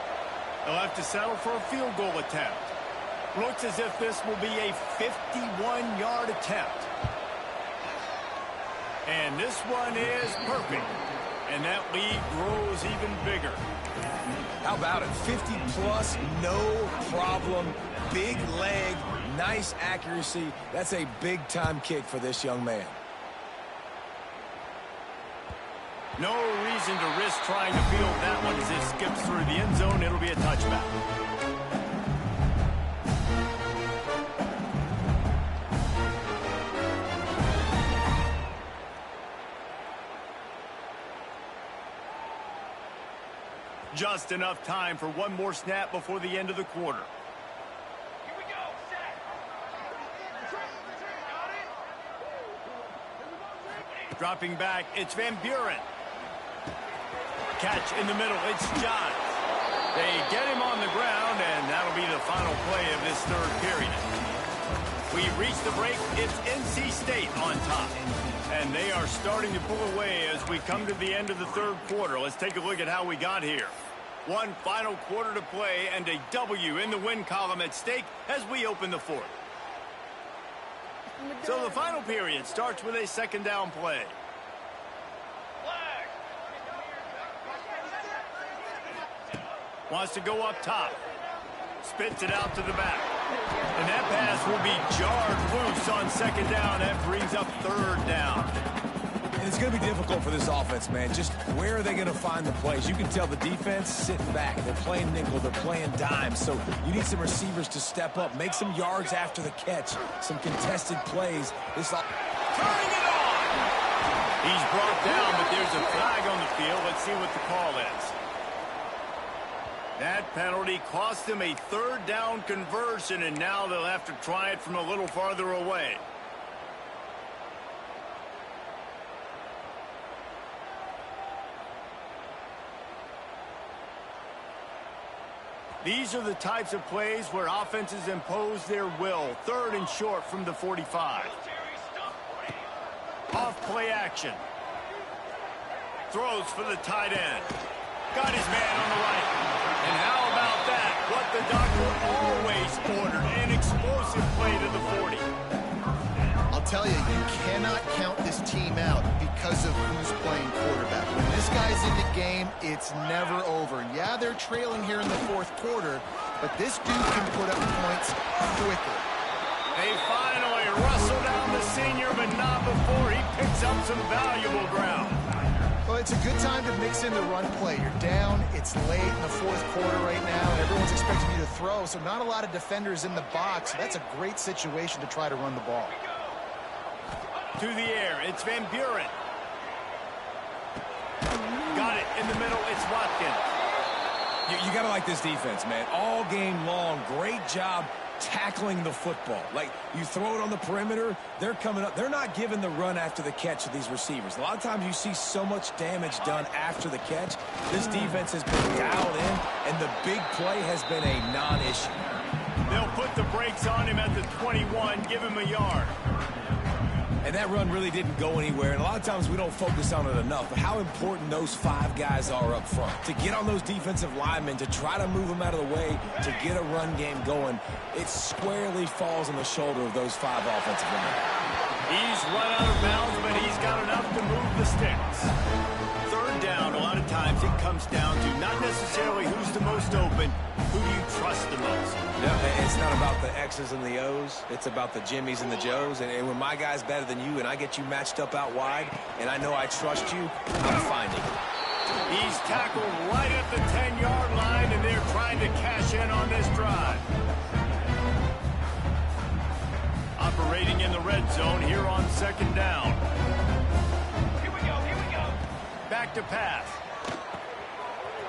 He'll have to settle for a field goal attempt. Looks as if this will be a 51-yard attempt. And this one is perfect. And that lead grows even bigger. How about it? 50-plus, no problem. Big leg, nice accuracy. That's a big-time kick for this young man. No reason to risk trying to field that one as it skips through the end zone. It'll be a touchback. Just enough time for one more snap before the end of the quarter. Dropping back, it's Van Buren. Catch in the middle, it's Johns. They get him on the ground, and that'll be the final play of this third period. We reach the break, it's NC State on top. And they are starting to pull away as we come to the end of the third quarter. Let's take a look at how we got here. One final quarter to play, and a W in the win column at stake as we open the fourth. So the final period starts with a second down play. Wants to go up top. Spits it out to the back. And that pass will be jarred loose on second down. That brings up third down. And it's going to be difficult for this offense, man. Just where are they going to find the plays? You can tell the defense sitting back. They're playing nickel. They're playing dime. So you need some receivers to step up, make some yards after the catch, some contested plays. Turning it on! He's brought down, but there's a flag on the field. Let's see what the call is. That penalty cost them a third down conversion, and now they'll have to try it from a little farther away. These are the types of plays where offenses impose their will. Third and short from the 45. Off play action. Throws for the tight end. Got his man on the right. And how about that? What the doctor always ordered. An explosive play to the 40. I'll tell you, you cannot count this team out because of who's playing quarterback. When this guy's in the game, it's never over. Yeah, they're trailing here in the fourth quarter, but this dude can put up points quickly. They finally rustle down the senior, but not before he picks up some valuable ground. Well, it's a good time to mix in the run play. You're down, it's late in the fourth quarter right now, and everyone's expecting you to throw, so not a lot of defenders in the box. So that's a great situation to try to run the ball. To the air, it's Van Buren. Got it in the middle, it's Watkins. You got to like this defense, man. All game long, great job tackling the football. Like, you throw it on the perimeter, they're coming up. They're not giving the run after the catch to these receivers. A lot of times you see so much damage done after the catch. This defense has been dialed in, and the big play has been a non-issue. They'll put the brakes on him at the 21, give him a yard. And that run really didn't go anywhere, and a lot of times we don't focus on it enough, but how important those five guys are up front. To get on those defensive linemen, to try to move them out of the way, to get a run game going, it squarely falls on the shoulder of those five offensive linemen. He's run out of bounds, but he's got enough to move the sticks. Third down, a lot of times it comes down to not necessarily who's the most open, who do you trust the most? Yeah, it's not about the X's and the O's. It's about the Jimmys and the Joes. And when my guy's better than you and I get you matched up out wide and I know I trust you, I'm finding it. He's tackled right at the 10-yard line, and they're trying to cash in on this drive. Operating in the red zone here on second down. Here we go. Back to pass.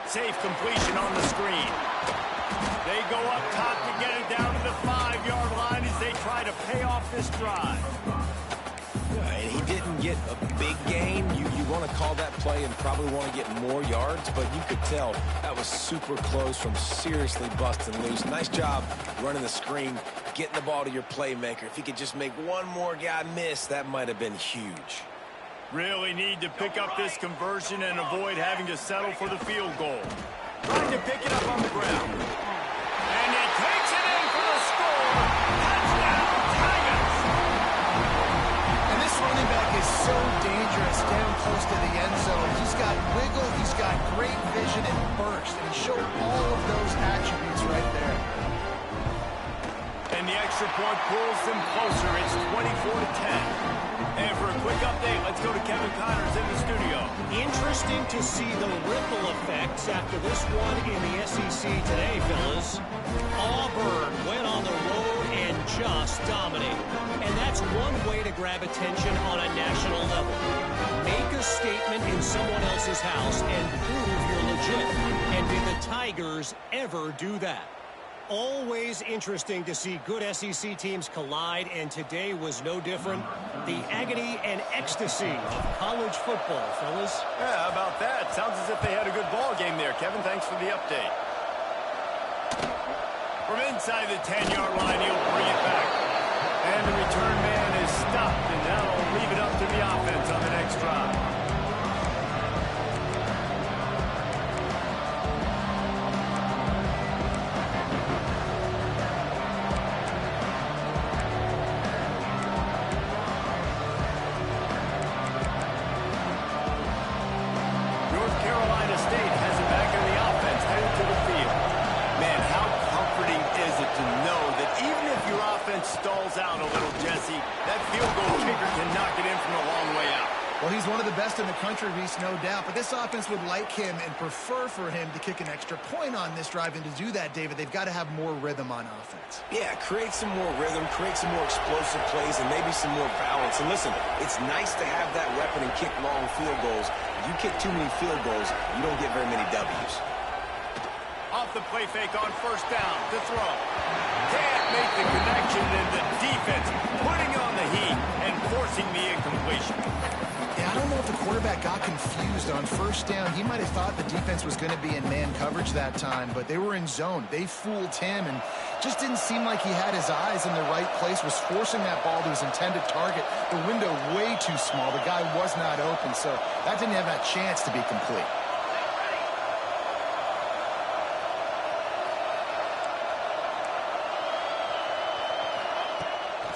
Safe completion on the screen. They go up top to get it down to the 5-yard line as they try to pay off this drive. And he didn't get a big gain. You want to call that play and probably want to get more yards, but you could tell that was super close from seriously busting loose. Nice job running the screen, getting the ball to your playmaker. If he could just make one more guy miss, that might have been huge. Really need to pick up this conversion and avoid having to settle for the field goal. Trying to pick it up on the ground. And he takes it in for the score. Touchdown, Tigers! And this running back is so dangerous down close to the end zone. He's got wiggle, he's got great vision and burst, and he showed all of those attributes right there. And the extra point pulls them closer. It's 24-10. And for a quick update, let's go to Kevin Connors in the studio. Interesting to see the ripple effects after this one in the SEC today, fellas. Auburn went on the road and just dominated. And that's one way to grab attention on a national level. Make a statement in someone else's house and prove you're legit. And did the Tigers ever do that? Always interesting to see good SEC teams collide, and today was no different. The agony and ecstasy of college football, fellas. Yeah, how about that? Sounds as if they had a good ball game there. Kevin, thanks for the update. From inside the 10-yard line, he'll bring it back. And the return man is stopped, and that'll leave it up to the offense on the next drive. Stalls out a little, Jesse. That field goal kicker can knock it in from a long way out. Well, he's one of the best in the country, Reese, no doubt. But this offense would like him and prefer for him to kick an extra point on this drive. And to do that, David, they've got to have more rhythm on offense. Yeah, create some more rhythm, create some more explosive plays, and maybe some more balance. And listen, it's nice to have that weapon and kick long field goals. If you kick too many field goals, you don't get very many W's. Off off the play fake on first down to throw. Can't make the connection, and the defense putting on the heat and forcing the incompletion. Yeah, I don't know if the quarterback got confused on first down. He might have thought the defense was going to be in man coverage that time, but they were in zone. They fooled him and just didn't seem like he had his eyes in the right place, was forcing that ball to his intended target. The window way too small. The guy was not open, so that didn't have that chance to be complete.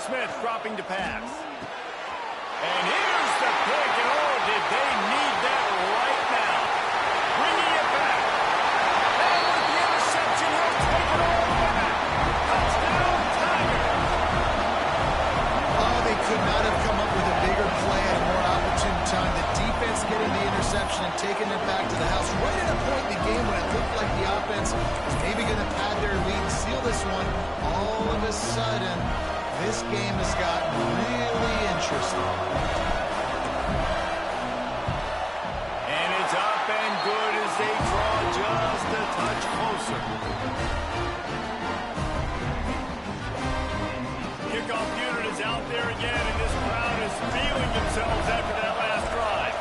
Smith dropping to pass. And here's the pick, and oh, did they need that right now. Bringing it back. And with the interception, he'll take it all the way back. Touchdown, Tigers. Oh, they could not have come up with a bigger play at a more opportune time. The defense getting the interception and taking it back to the house right at a point in the game when it looked like the offense was maybe going to pad their lead, seal this one. All of a sudden, this game has gotten really interesting. And it's up and good as they draw just a touch closer. Kickoff unit is out there again, and this crowd is feeling themselves after that last drive.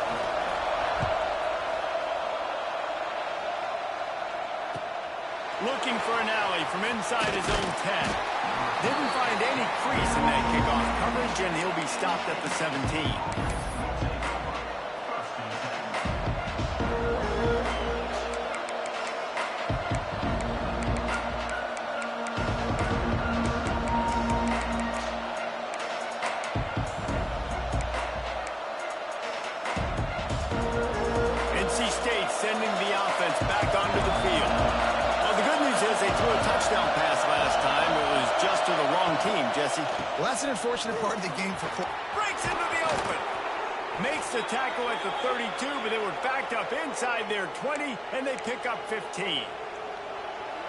Looking for an alley from inside his own 10. Didn't find any crease in that kickoff coverage, and he'll be stopped at the 17. NC State sending the offense back onto the field. Well, the good news is they threw a touchdown pass last time. It was just to the wrong team, Jesse. Well, that's an unfortunate part of the game for Cole. Breaks into the open. Makes the tackle at the 32, but they were backed up inside their 20, and they pick up 15.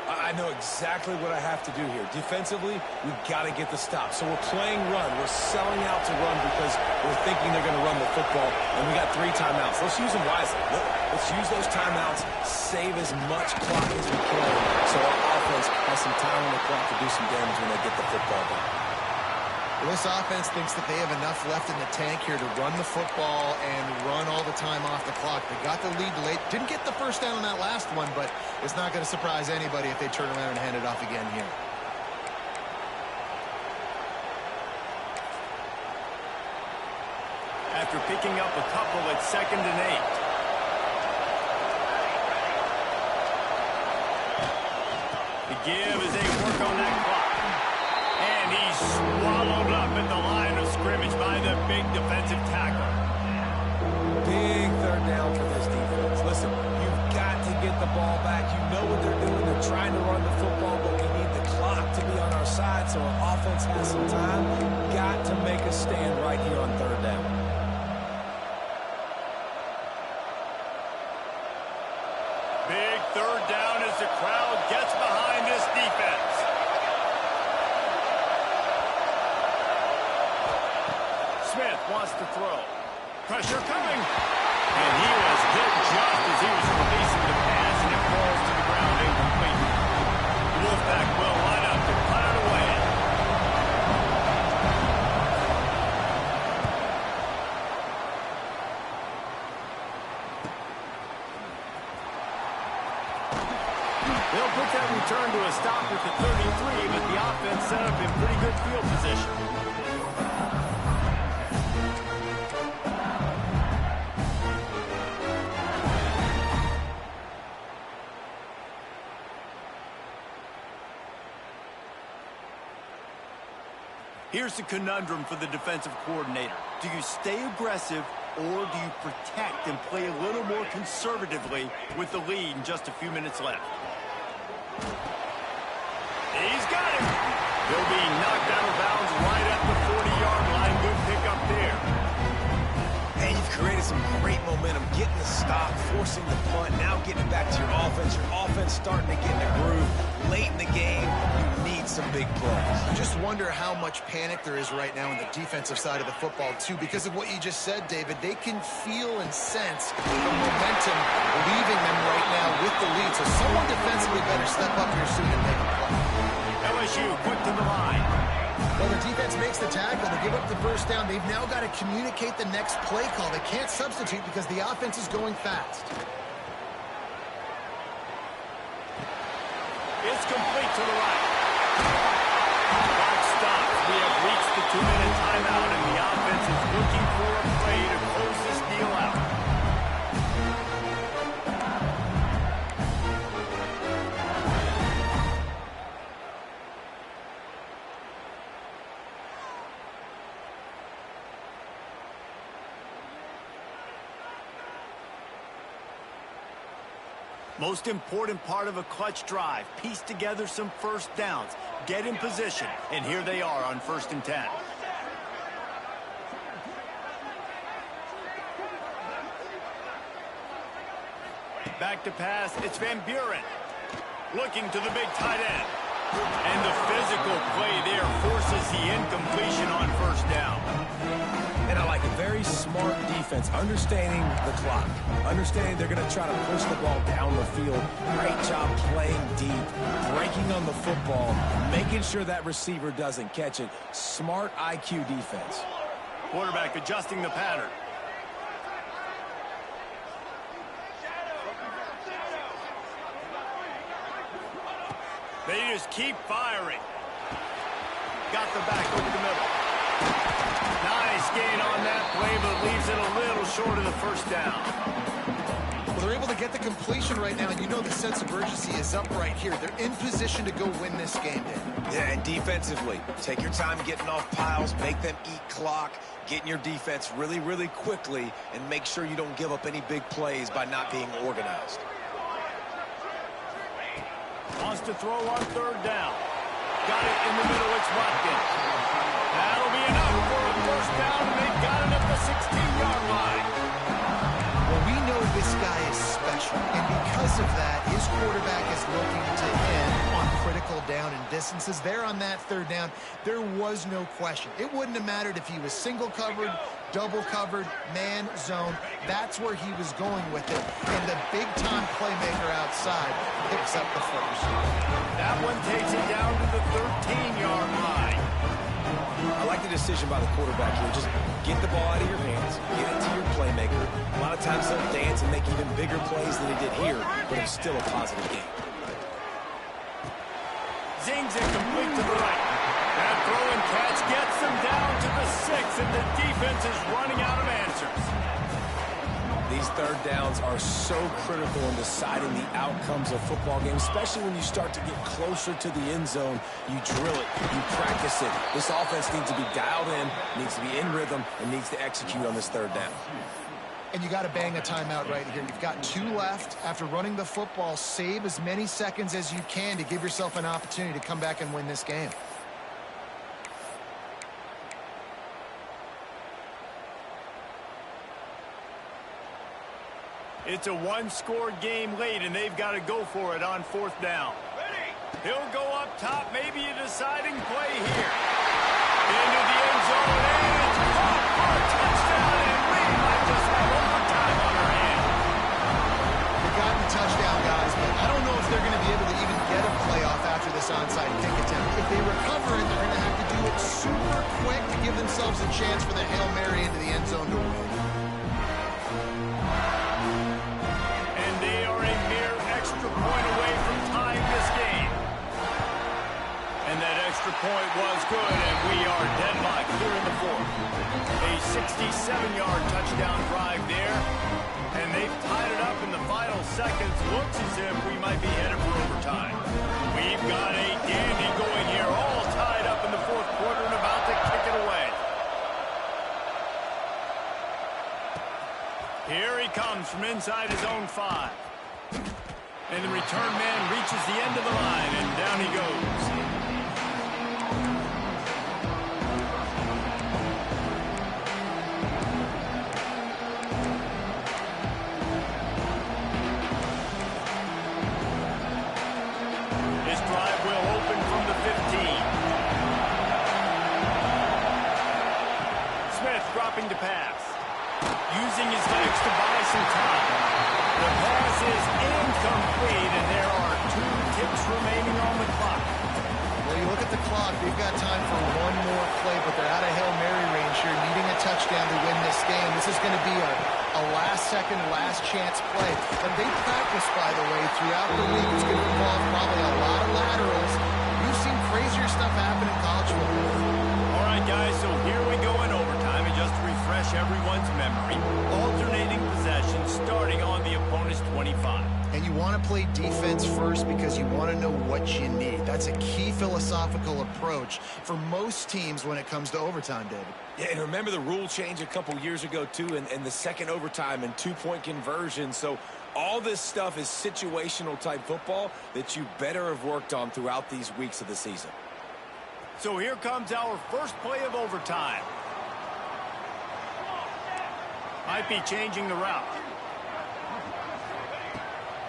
I know exactly what I have to do here. Defensively, we've got to get the stop. So we're playing run. We're selling out to run because we're thinking they're going to run the football, and we got 3 timeouts. Let's use them wisely. Let's use those timeouts, save as much clock as we can, so our offense has some time on the clock to do some damage when they get the football back. Well, this offense thinks that they have enough left in the tank here to run the football and run all the time off the clock. They got the lead late. Didn't get the first down on that last one, but it's not going to surprise anybody if they turn around and hand it off again here. After picking up a couple at 2nd and 8. The give as they work on that clock. And he's swallowed up at the line of scrimmage by the big defensive tackle. Big 3rd down for this defense. Listen, you've got to get the ball back. You know what they're doing. They're trying to run the football, but we need the clock to be on our side so our offense has some time. Got to make a stand right here on 3rd down. Big 3rd down as the crowd gets behind this defense. Smith wants to throw. Pressure coming. And he was hit just as he was releasing the pass, and it falls to the ground incomplete. Wolfpack will line up to punt it away. They'll put that return to a stop at the 33, but the offense set up in pretty good field position. Here's the conundrum for the defensive coordinator. Do you stay aggressive or do you protect and play a little more conservatively with the lead and just a few minutes left? He's got it. He'll be knocked out of bounds right at the 40-yard line. Good pick up there. Hey, you've created some great momentum, getting the stop, forcing the punt, now getting back to your offense. Your offense starting to get in a groove. Late in the game, you need some big plays. I just wonder how much panic there is right now on the defensive side of the football, too, because of what you just said, David. They can feel and sense the momentum leaving them right now with the lead. So someone defensively better step up here soon and make a play. LSU quick to the line. Well, the defense makes the tackle. They give up the first down. They've now got to communicate the next play call. They can't substitute because the offense is going fast. It's complete to the right. Clock stops. We have reached the 2-minute timeout, and the offense is looking for a play to close this deal out. Most important part of a clutch drive. Piece together some first downs. Get in position. And here they are on 1st and 10. Back to pass. It's Van Buren. Looking to the big tight end. And the physical play there forces the incompletion on 1st down. And I like a very smart defense, understanding the clock, understanding they're going to try to push the ball down the field. Great job playing deep, breaking on the football, making sure that receiver doesn't catch it. Smart IQ defense. Quarterback adjusting the pattern. They just keep firing. Got the back over the middle. Nice gain on that play, but leaves it a little short of the first down. Well, they're able to get the completion right now, and you know the sense of urgency is up right here. They're in position to go win this game, Dave. Yeah, and defensively, take your time getting off piles, make them eat clock, get in your defense really, really quickly, and make sure you don't give up any big plays by not being organized. Wants to throw on 3rd down. Got it in the middle. It's Watkins. That'll be enough for a 1st down, and they've got it at the 16-yard line. Well, we know this guy is special, and because of that, his quarterback is looking to him on critical down and distances. There on that 3rd down, there was no question. It wouldn't have mattered if he was single covered, double covered, man, zone. That's where he was going with it, and the big-time playmaker outside picks up the first. That one takes it down to the 13-yard line. I like the decision by the quarterback here. Just get the ball out of your hands, get it to your playmaker. A lot of times they'll dance and make even bigger plays than he did here, but it's still a positive game. Zings it complete to the right. That throw and catch gets them down to the 6, and the defense is running out of answers. These 3rd downs are so critical in deciding the outcomes of football games, especially when you start to get closer to the end zone. You drill it, you practice it. This offense needs to be dialed in, needs to be in rhythm, and needs to execute on this 3rd down. And you got to bang a timeout right here. You've got 2 left. After running the football, save as many seconds as you can to give yourself an opportunity to come back and win this game. It's a one-score game late, and they've got to go for it on 4th down. He'll go up top, maybe a deciding play here. Into the end zone, and it's caught for a touchdown, and we might just have overtime on our hands. They got the touchdown, guys, but I don't know if they're going to be able to even get a playoff after this onside kick attempt. If they recover it, they're going to have to do it super quick to give themselves a chance for the Hail Mary into the end zone to win. Point away from tying this game. And that extra point was good, and we are deadlocked here in the 4th. A 67-yard touchdown drive there, and they've tied it up in the final seconds. Looks as if we might be headed for overtime. We've got a dandy going here, all tied up in the 4th quarter and about to kick it away. Here he comes from inside his own 5. And the return man reaches the end of the line, and down he goes. dropping to pass. Using his legs to buy some time. The pass is incomplete, and there are 2 ticks remaining on the clock. Well, you look at the clock, they've got time for one more play, but they're out of Hail Mary range here, needing a touchdown to win this game. This is going to be a last-second, last-chance play. But they practice, by the way, throughout the week. It's going to involve probably a lot of laterals. You've seen crazier stuff happen in college football. All right, guys, so here we go in overtime, and just to refresh everyone's memory, alternating possession starting on the opponent's 25. And you want to play defense first because you want to know what you need. That's a key philosophical approach for most teams when it comes to overtime, David. Yeah, and remember the rule change a couple years ago, too, and the second overtime and 2-point conversion. So all this stuff is situational type football that you better have worked on throughout these weeks of the season. So here comes our first play of overtime. Might be changing the route.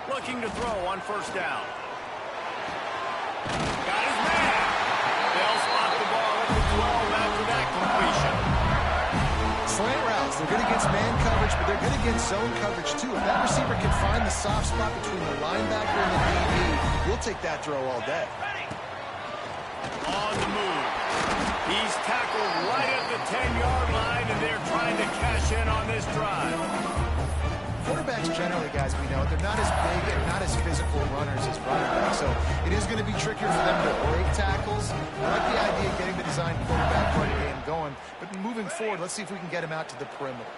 Looking to throw on first down. Got his man. They'll spot the ball at the 12 after that completion. Slant routes, they're good against man coverage, but they're good against zone coverage too. If that receiver can find the soft spot between the linebacker and the DB, you'll take that throw all day. On the move. He's tackled right at the 10-yard line, and they're trying to cash in on this drive. Quarterbacks generally, guys, we know, they're not as big and not as physical runners as running backs, so it is going to be trickier for them to break tackles. I like the idea of getting the design quarterback running game going, but moving forward, let's see if we can get him out to the perimeter.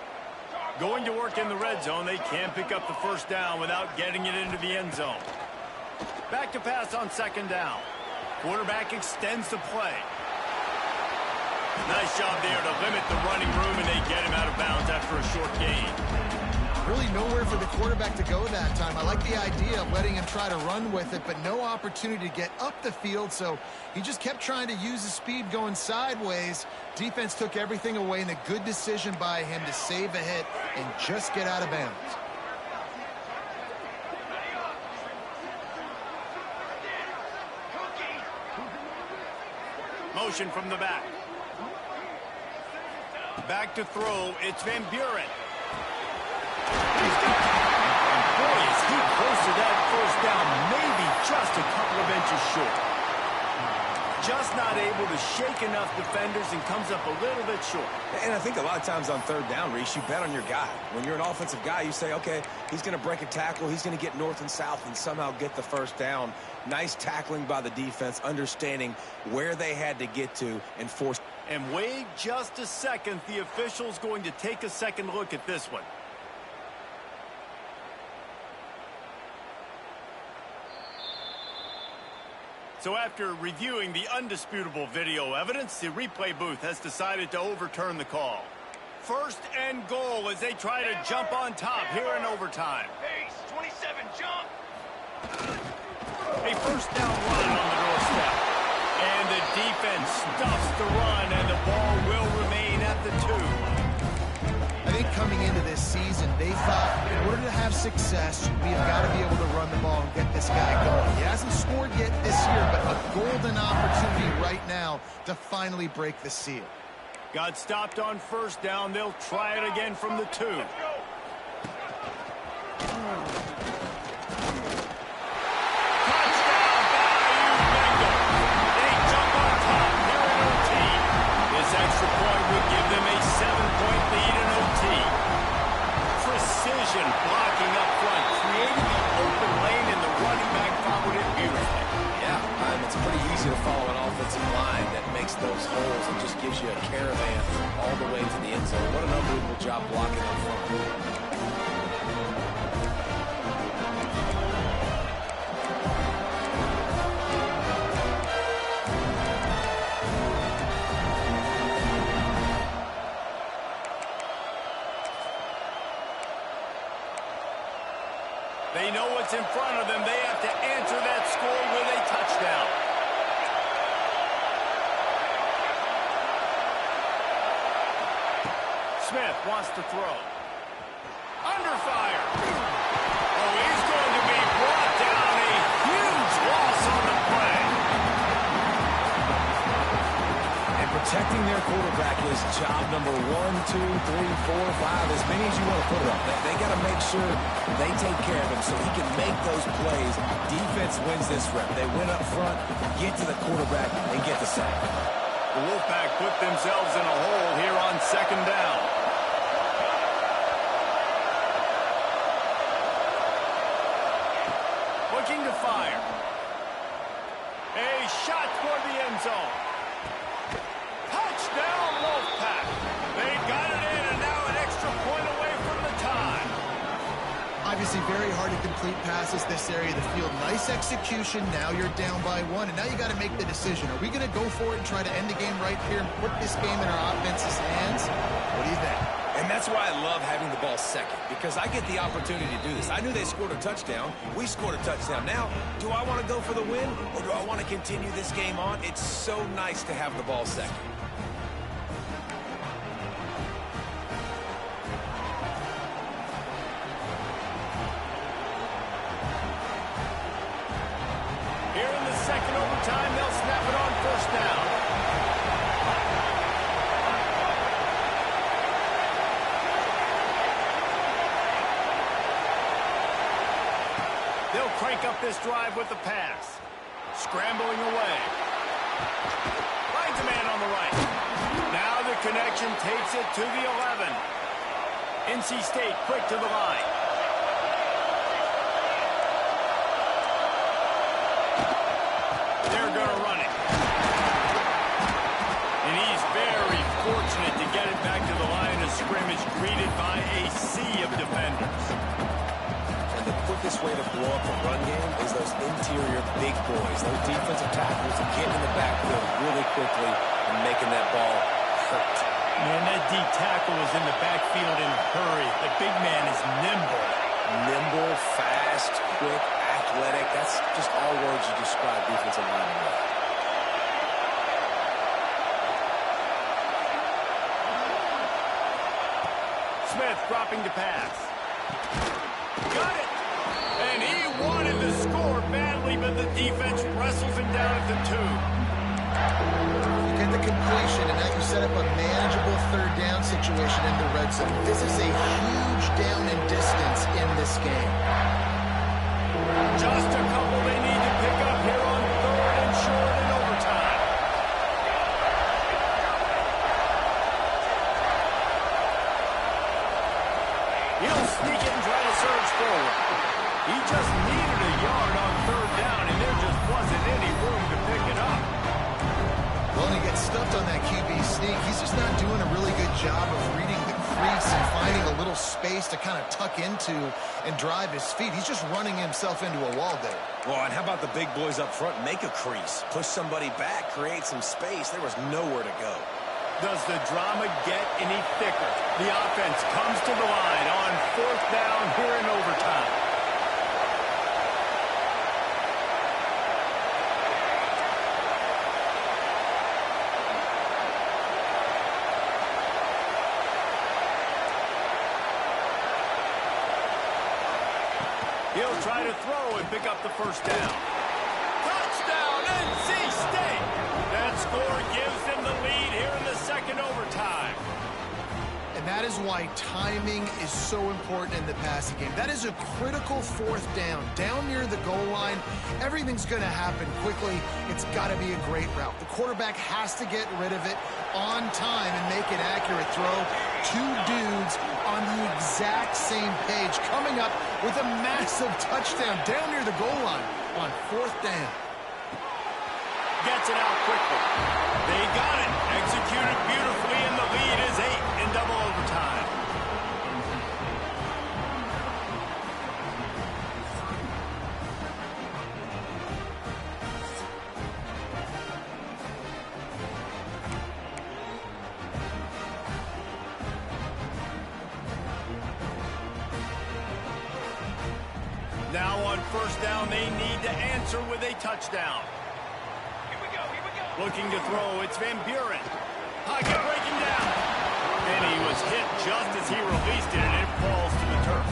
Going to work in the red zone, they can't pick up the first down without getting it into the end zone. Back to pass on second down. Quarterback extends the play. Nice job there to limit the running room, and they get him out of bounds after a short gain. Really nowhere for the quarterback to go that time. I like the idea of letting him try to run with it, but no opportunity to get up the field, so he just kept trying to use his speed going sideways. Defense took everything away, and a good decision by him to save a hit and just get out of bounds. Motion from the back. Back to throw, it's Van Buren. Boy, is he close to that first down, maybe just a couple of inches short. Just not able to shake enough defenders and comes up a little bit short. And I think a lot of times on third down, Reese, you bet on your guy. When you're an offensive guy, you say, okay, he's going to break a tackle, he's going to get north and south and somehow get the first down. Nice tackling by the defense, understanding where they had to get to and force. And wait just a second, the official's going to take a second look at this one. So after reviewing the undisputable video evidence, the replay booth has decided to overturn the call. First and goal as they try to jump on top here in overtime. Pace, 27, jump! A first down run on the doorstep. And the defense stuffs the run, and the ball will remain at the 2. I think coming into this season, they thought in order to have success, we have got to be able to run the ball and get this guy going. He hasn't scored yet this year, but a golden opportunity right now to finally break the seal. Got stopped on first down. They'll try it again from the 2. Extra point would give them a 7-point lead in OT. Precision blocking up front, creating the open lane, and the running back followed it beautifully. Yeah, it's pretty easy to follow an offensive line that makes those holes and just gives you a caravan all the way to the end zone. What an unbelievable job blocking up front. They know what's in front of them. They have to answer that score with a touchdown. Smith wants to throw. Under fire. Oh, he's going to be brought down. A huge loss on the play. And Protecting their quarterback is job number 1, 2, 3, 4, 5, as many as you want to put it up. They got to make sure they take care of him so he can make those plays. Defense wins this rep. They win up front, get to the quarterback, and get the sack. The Wolfpack put themselves in a hole here on second down. Looking to fire. A shot toward the end zone. Touchdown, Wolfpack. They've got it in, and now an extra point away from the tie. Obviously very hard to complete passes this area of the field. Nice execution. Now you're down by 1, and now you got to make the decision. Are we going to go for it and try to end the game right here and put this game in our offense's hands? What do you think? And that's why I love having the ball second, because I get the opportunity to do this. I knew they scored a touchdown. We scored a touchdown. Now, do I want to go for the win, or do I want to continue this game on? It's so nice to have the ball second. Here in the second overtime, they'll snap it on first down. They'll crank up this drive with the pass. Scrambling away. Finds a man on the right. Now the connection takes it to the 11. NC State quick to the line. They're going to run it. And he's very fortunate to get it back to the line of scrimmage, greeted by a sea of defenders. The quickest way to blow up the run game is those interior big boys, those defensive tackles getting in the backfield really quickly and making that ball hurt. Man, that D tackle is in the backfield in a hurry. The big man is nimble. Nimble, fast, quick, athletic. That's just all words you describe defensive linemen with. Smith dropping to pass. Got it! And he wanted to score badly, but the defense wrestles him down at the 2. You get the completion, and now you set up a manageable third down situation in the red zone. This is a huge down in distance in this game. Just a couple they need to pick up here on third and short in overtime. He'll sneak it and try to surge forward. He just needed a yard on third down, and there just wasn't any room to pick it up. Well, he gets stuffed on that QB sneak. He's just not doing a really good job of reading the crease and finding a little space to kind of tuck into and drive his feet. He's just running himself into a wall there. Well, and how about the big boys up front? Make a crease. Push somebody back. Create some space. There was nowhere to go. Does the drama get any thicker? The offense comes to the line on fourth down here in overtime. He'll try to throw and pick up the first down. Touchdown, NC State! That score gives them the lead here in the second overtime. And that is why timing is so important in the passing game. That is a critical fourth down. Down near the goal line, everything's going to happen quickly. It's got to be a great route. The quarterback has to get rid of it on time and make an accurate throw. Two dudes on the exact same page, coming up with a massive touchdown down near the goal line on fourth down. Gets it out quickly. They got it. Executed beautifully, and the lead is 8 in double overtime. Now on first down, they need to answer with a touchdown. Looking to throw, it's Van Buren. Pocket breaking down. And he was hit just as he released it, and it falls to the turf.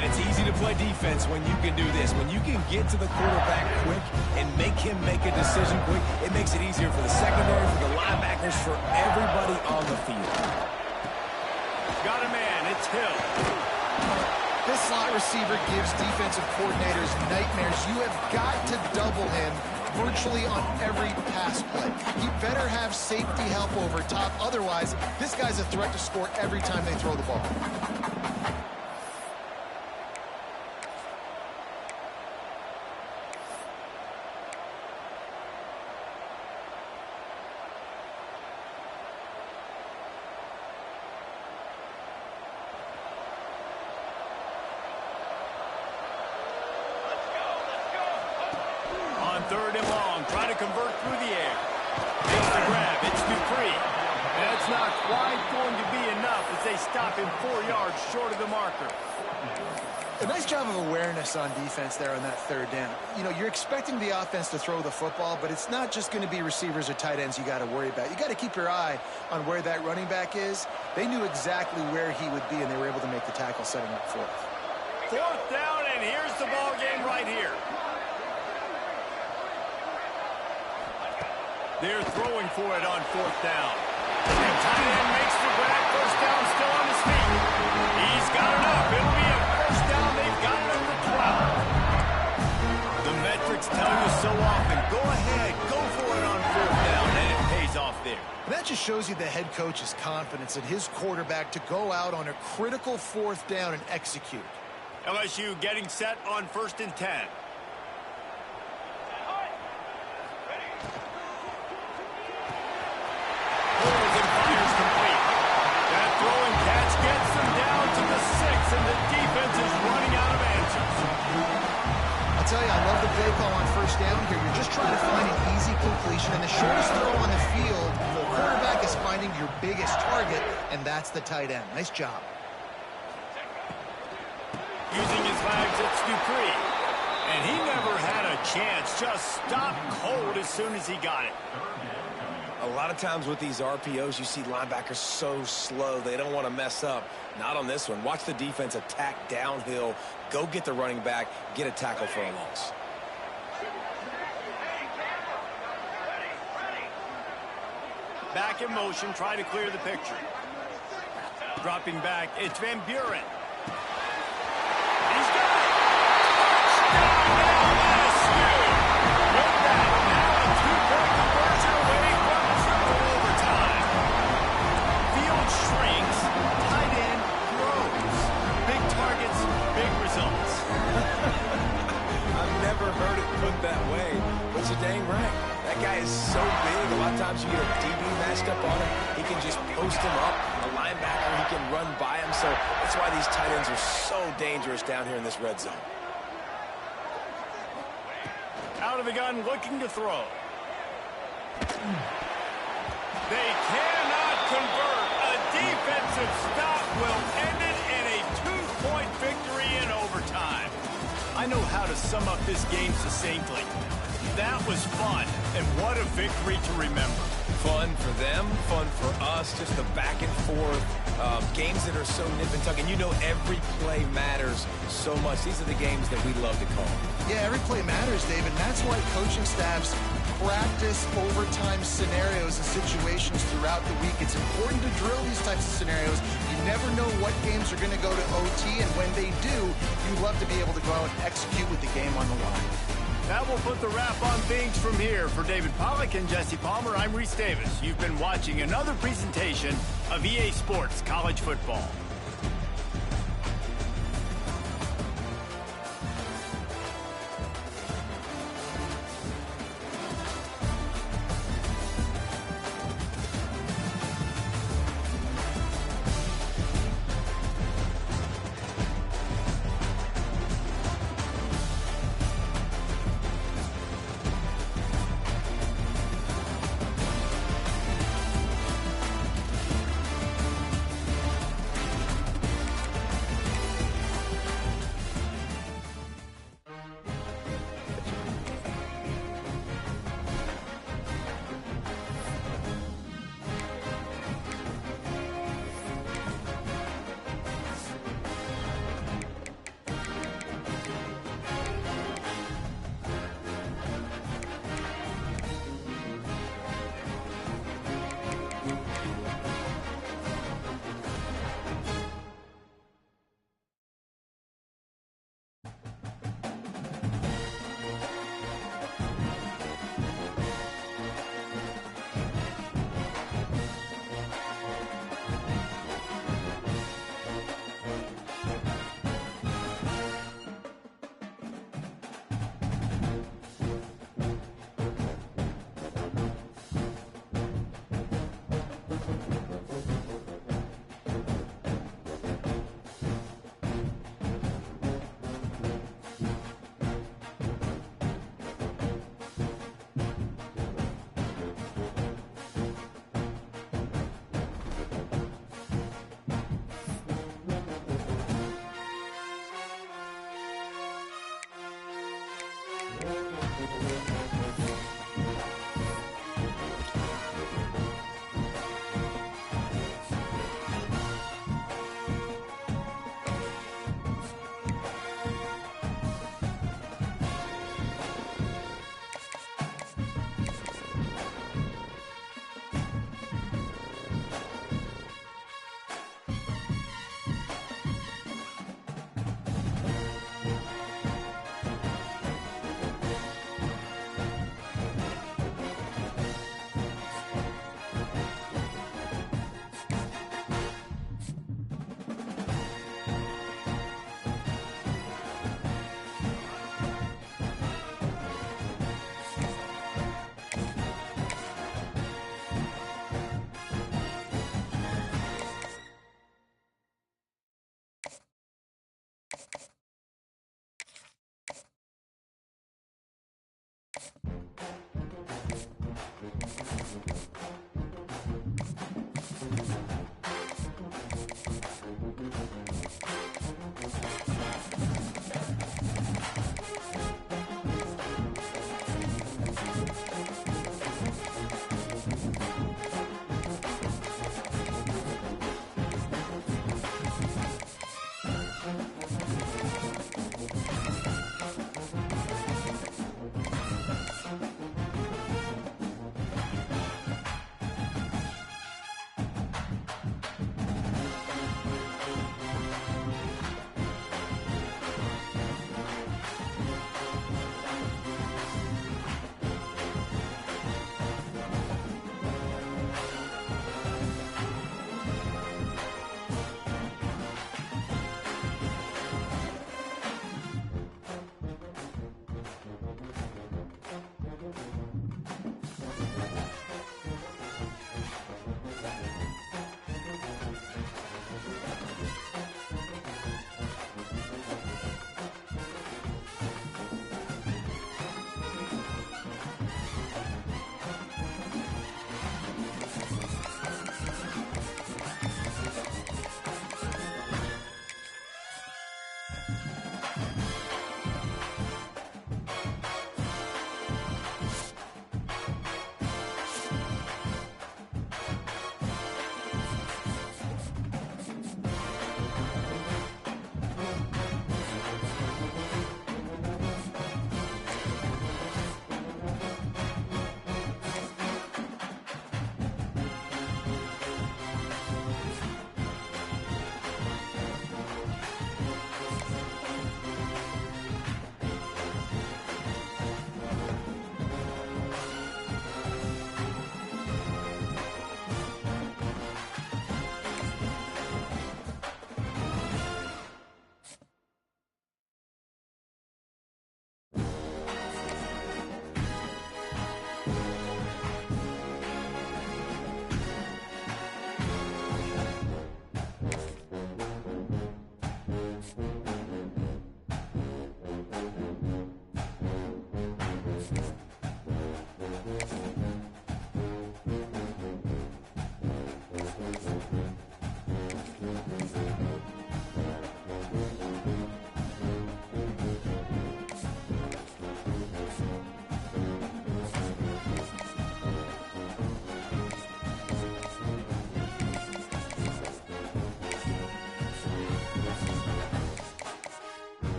And it's easy to play defense when you can do this. When you can get to the quarterback quick and make him make a decision quick, it makes it easier for the secondary, for the linebackers, for everybody on the field. Got a man. It's Hill. This slot receiver gives defensive coordinators nightmares. You have got to double him virtually on every pass play. He better have safety help over top. Otherwise, this guy's a threat to score every time they throw the ball. Third and long, trying to convert through the air. Makes the grab, it's Dupree. That's not quite going to be enough as they stop him 4 yards short of the marker. A nice job of awareness on defense there on that third down. You know, you're expecting the offense to throw the football, but it's not just going to be receivers or tight ends you got to worry about. You got to keep your eye on where that running back is. They knew exactly where he would be, and they were able to make the tackle setting up fourth. Fourth down, and here's the ball game right here. They're throwing for it on fourth down. And tight end makes the grab. First down, still on his feet. He's got enough. It'll be a first down. They've got it up to 12. The metrics tell you so often. Go ahead. Go for it on fourth down. And it pays off there. And that just shows you the head coach's confidence in his quarterback to go out on a critical fourth down and execute. LSU getting set on 1st and 10. And the defense is running out of answers. I'll tell you, I love the play call on first down here. You're just trying to find an easy completion, and the shortest throw on the field, the quarterback is finding your biggest target, and that's the tight end. Nice job. Using his legs, it's Dupree. And he never had a chance. Just stopped cold as soon as he got it. A lot of times with these RPOs, you see linebackers so slow. They don't want to mess up. Not on this one. Watch the defense attack downhill. Go get the running back. Get a tackle for a loss. Back in motion. Try to clear the picture. Dropping back. It's Van Buren. He's got it. Touchdown, LSU. With that, now a two-point conversion away from triple overtime. Field shrinks. Tight end grows. Big targets, big results. I've never heard it put that way, but you're dang right. That guy is so big. A lot of times you get a DB matched up on him. He can just post him up. A linebacker, he can run by him. So that's why these tight ends are so dangerous down here in this red zone. Out of the gun, looking to throw. They cannot convert. A defensive stop will end it in a two-point victory in overtime. I know how to sum up this game succinctly. That was fun, and what a victory to remember. Fun for them, fun for us, just the back and forth, games that are so nip and tuck, and you know every play matters so much. These are the games that we love to call. Yeah, every play matters, David, and that's why coaching staffs practice overtime scenarios and situations throughout the week. It's important to drill these types of scenarios. You never know what games are going to go to OT, and when they do, you love to be able to go out and execute with the game on the line. That will put the wrap on things from here. For David Pollack and Jesse Palmer, I'm Reese Davis. You've been watching another presentation of EA Sports College Football.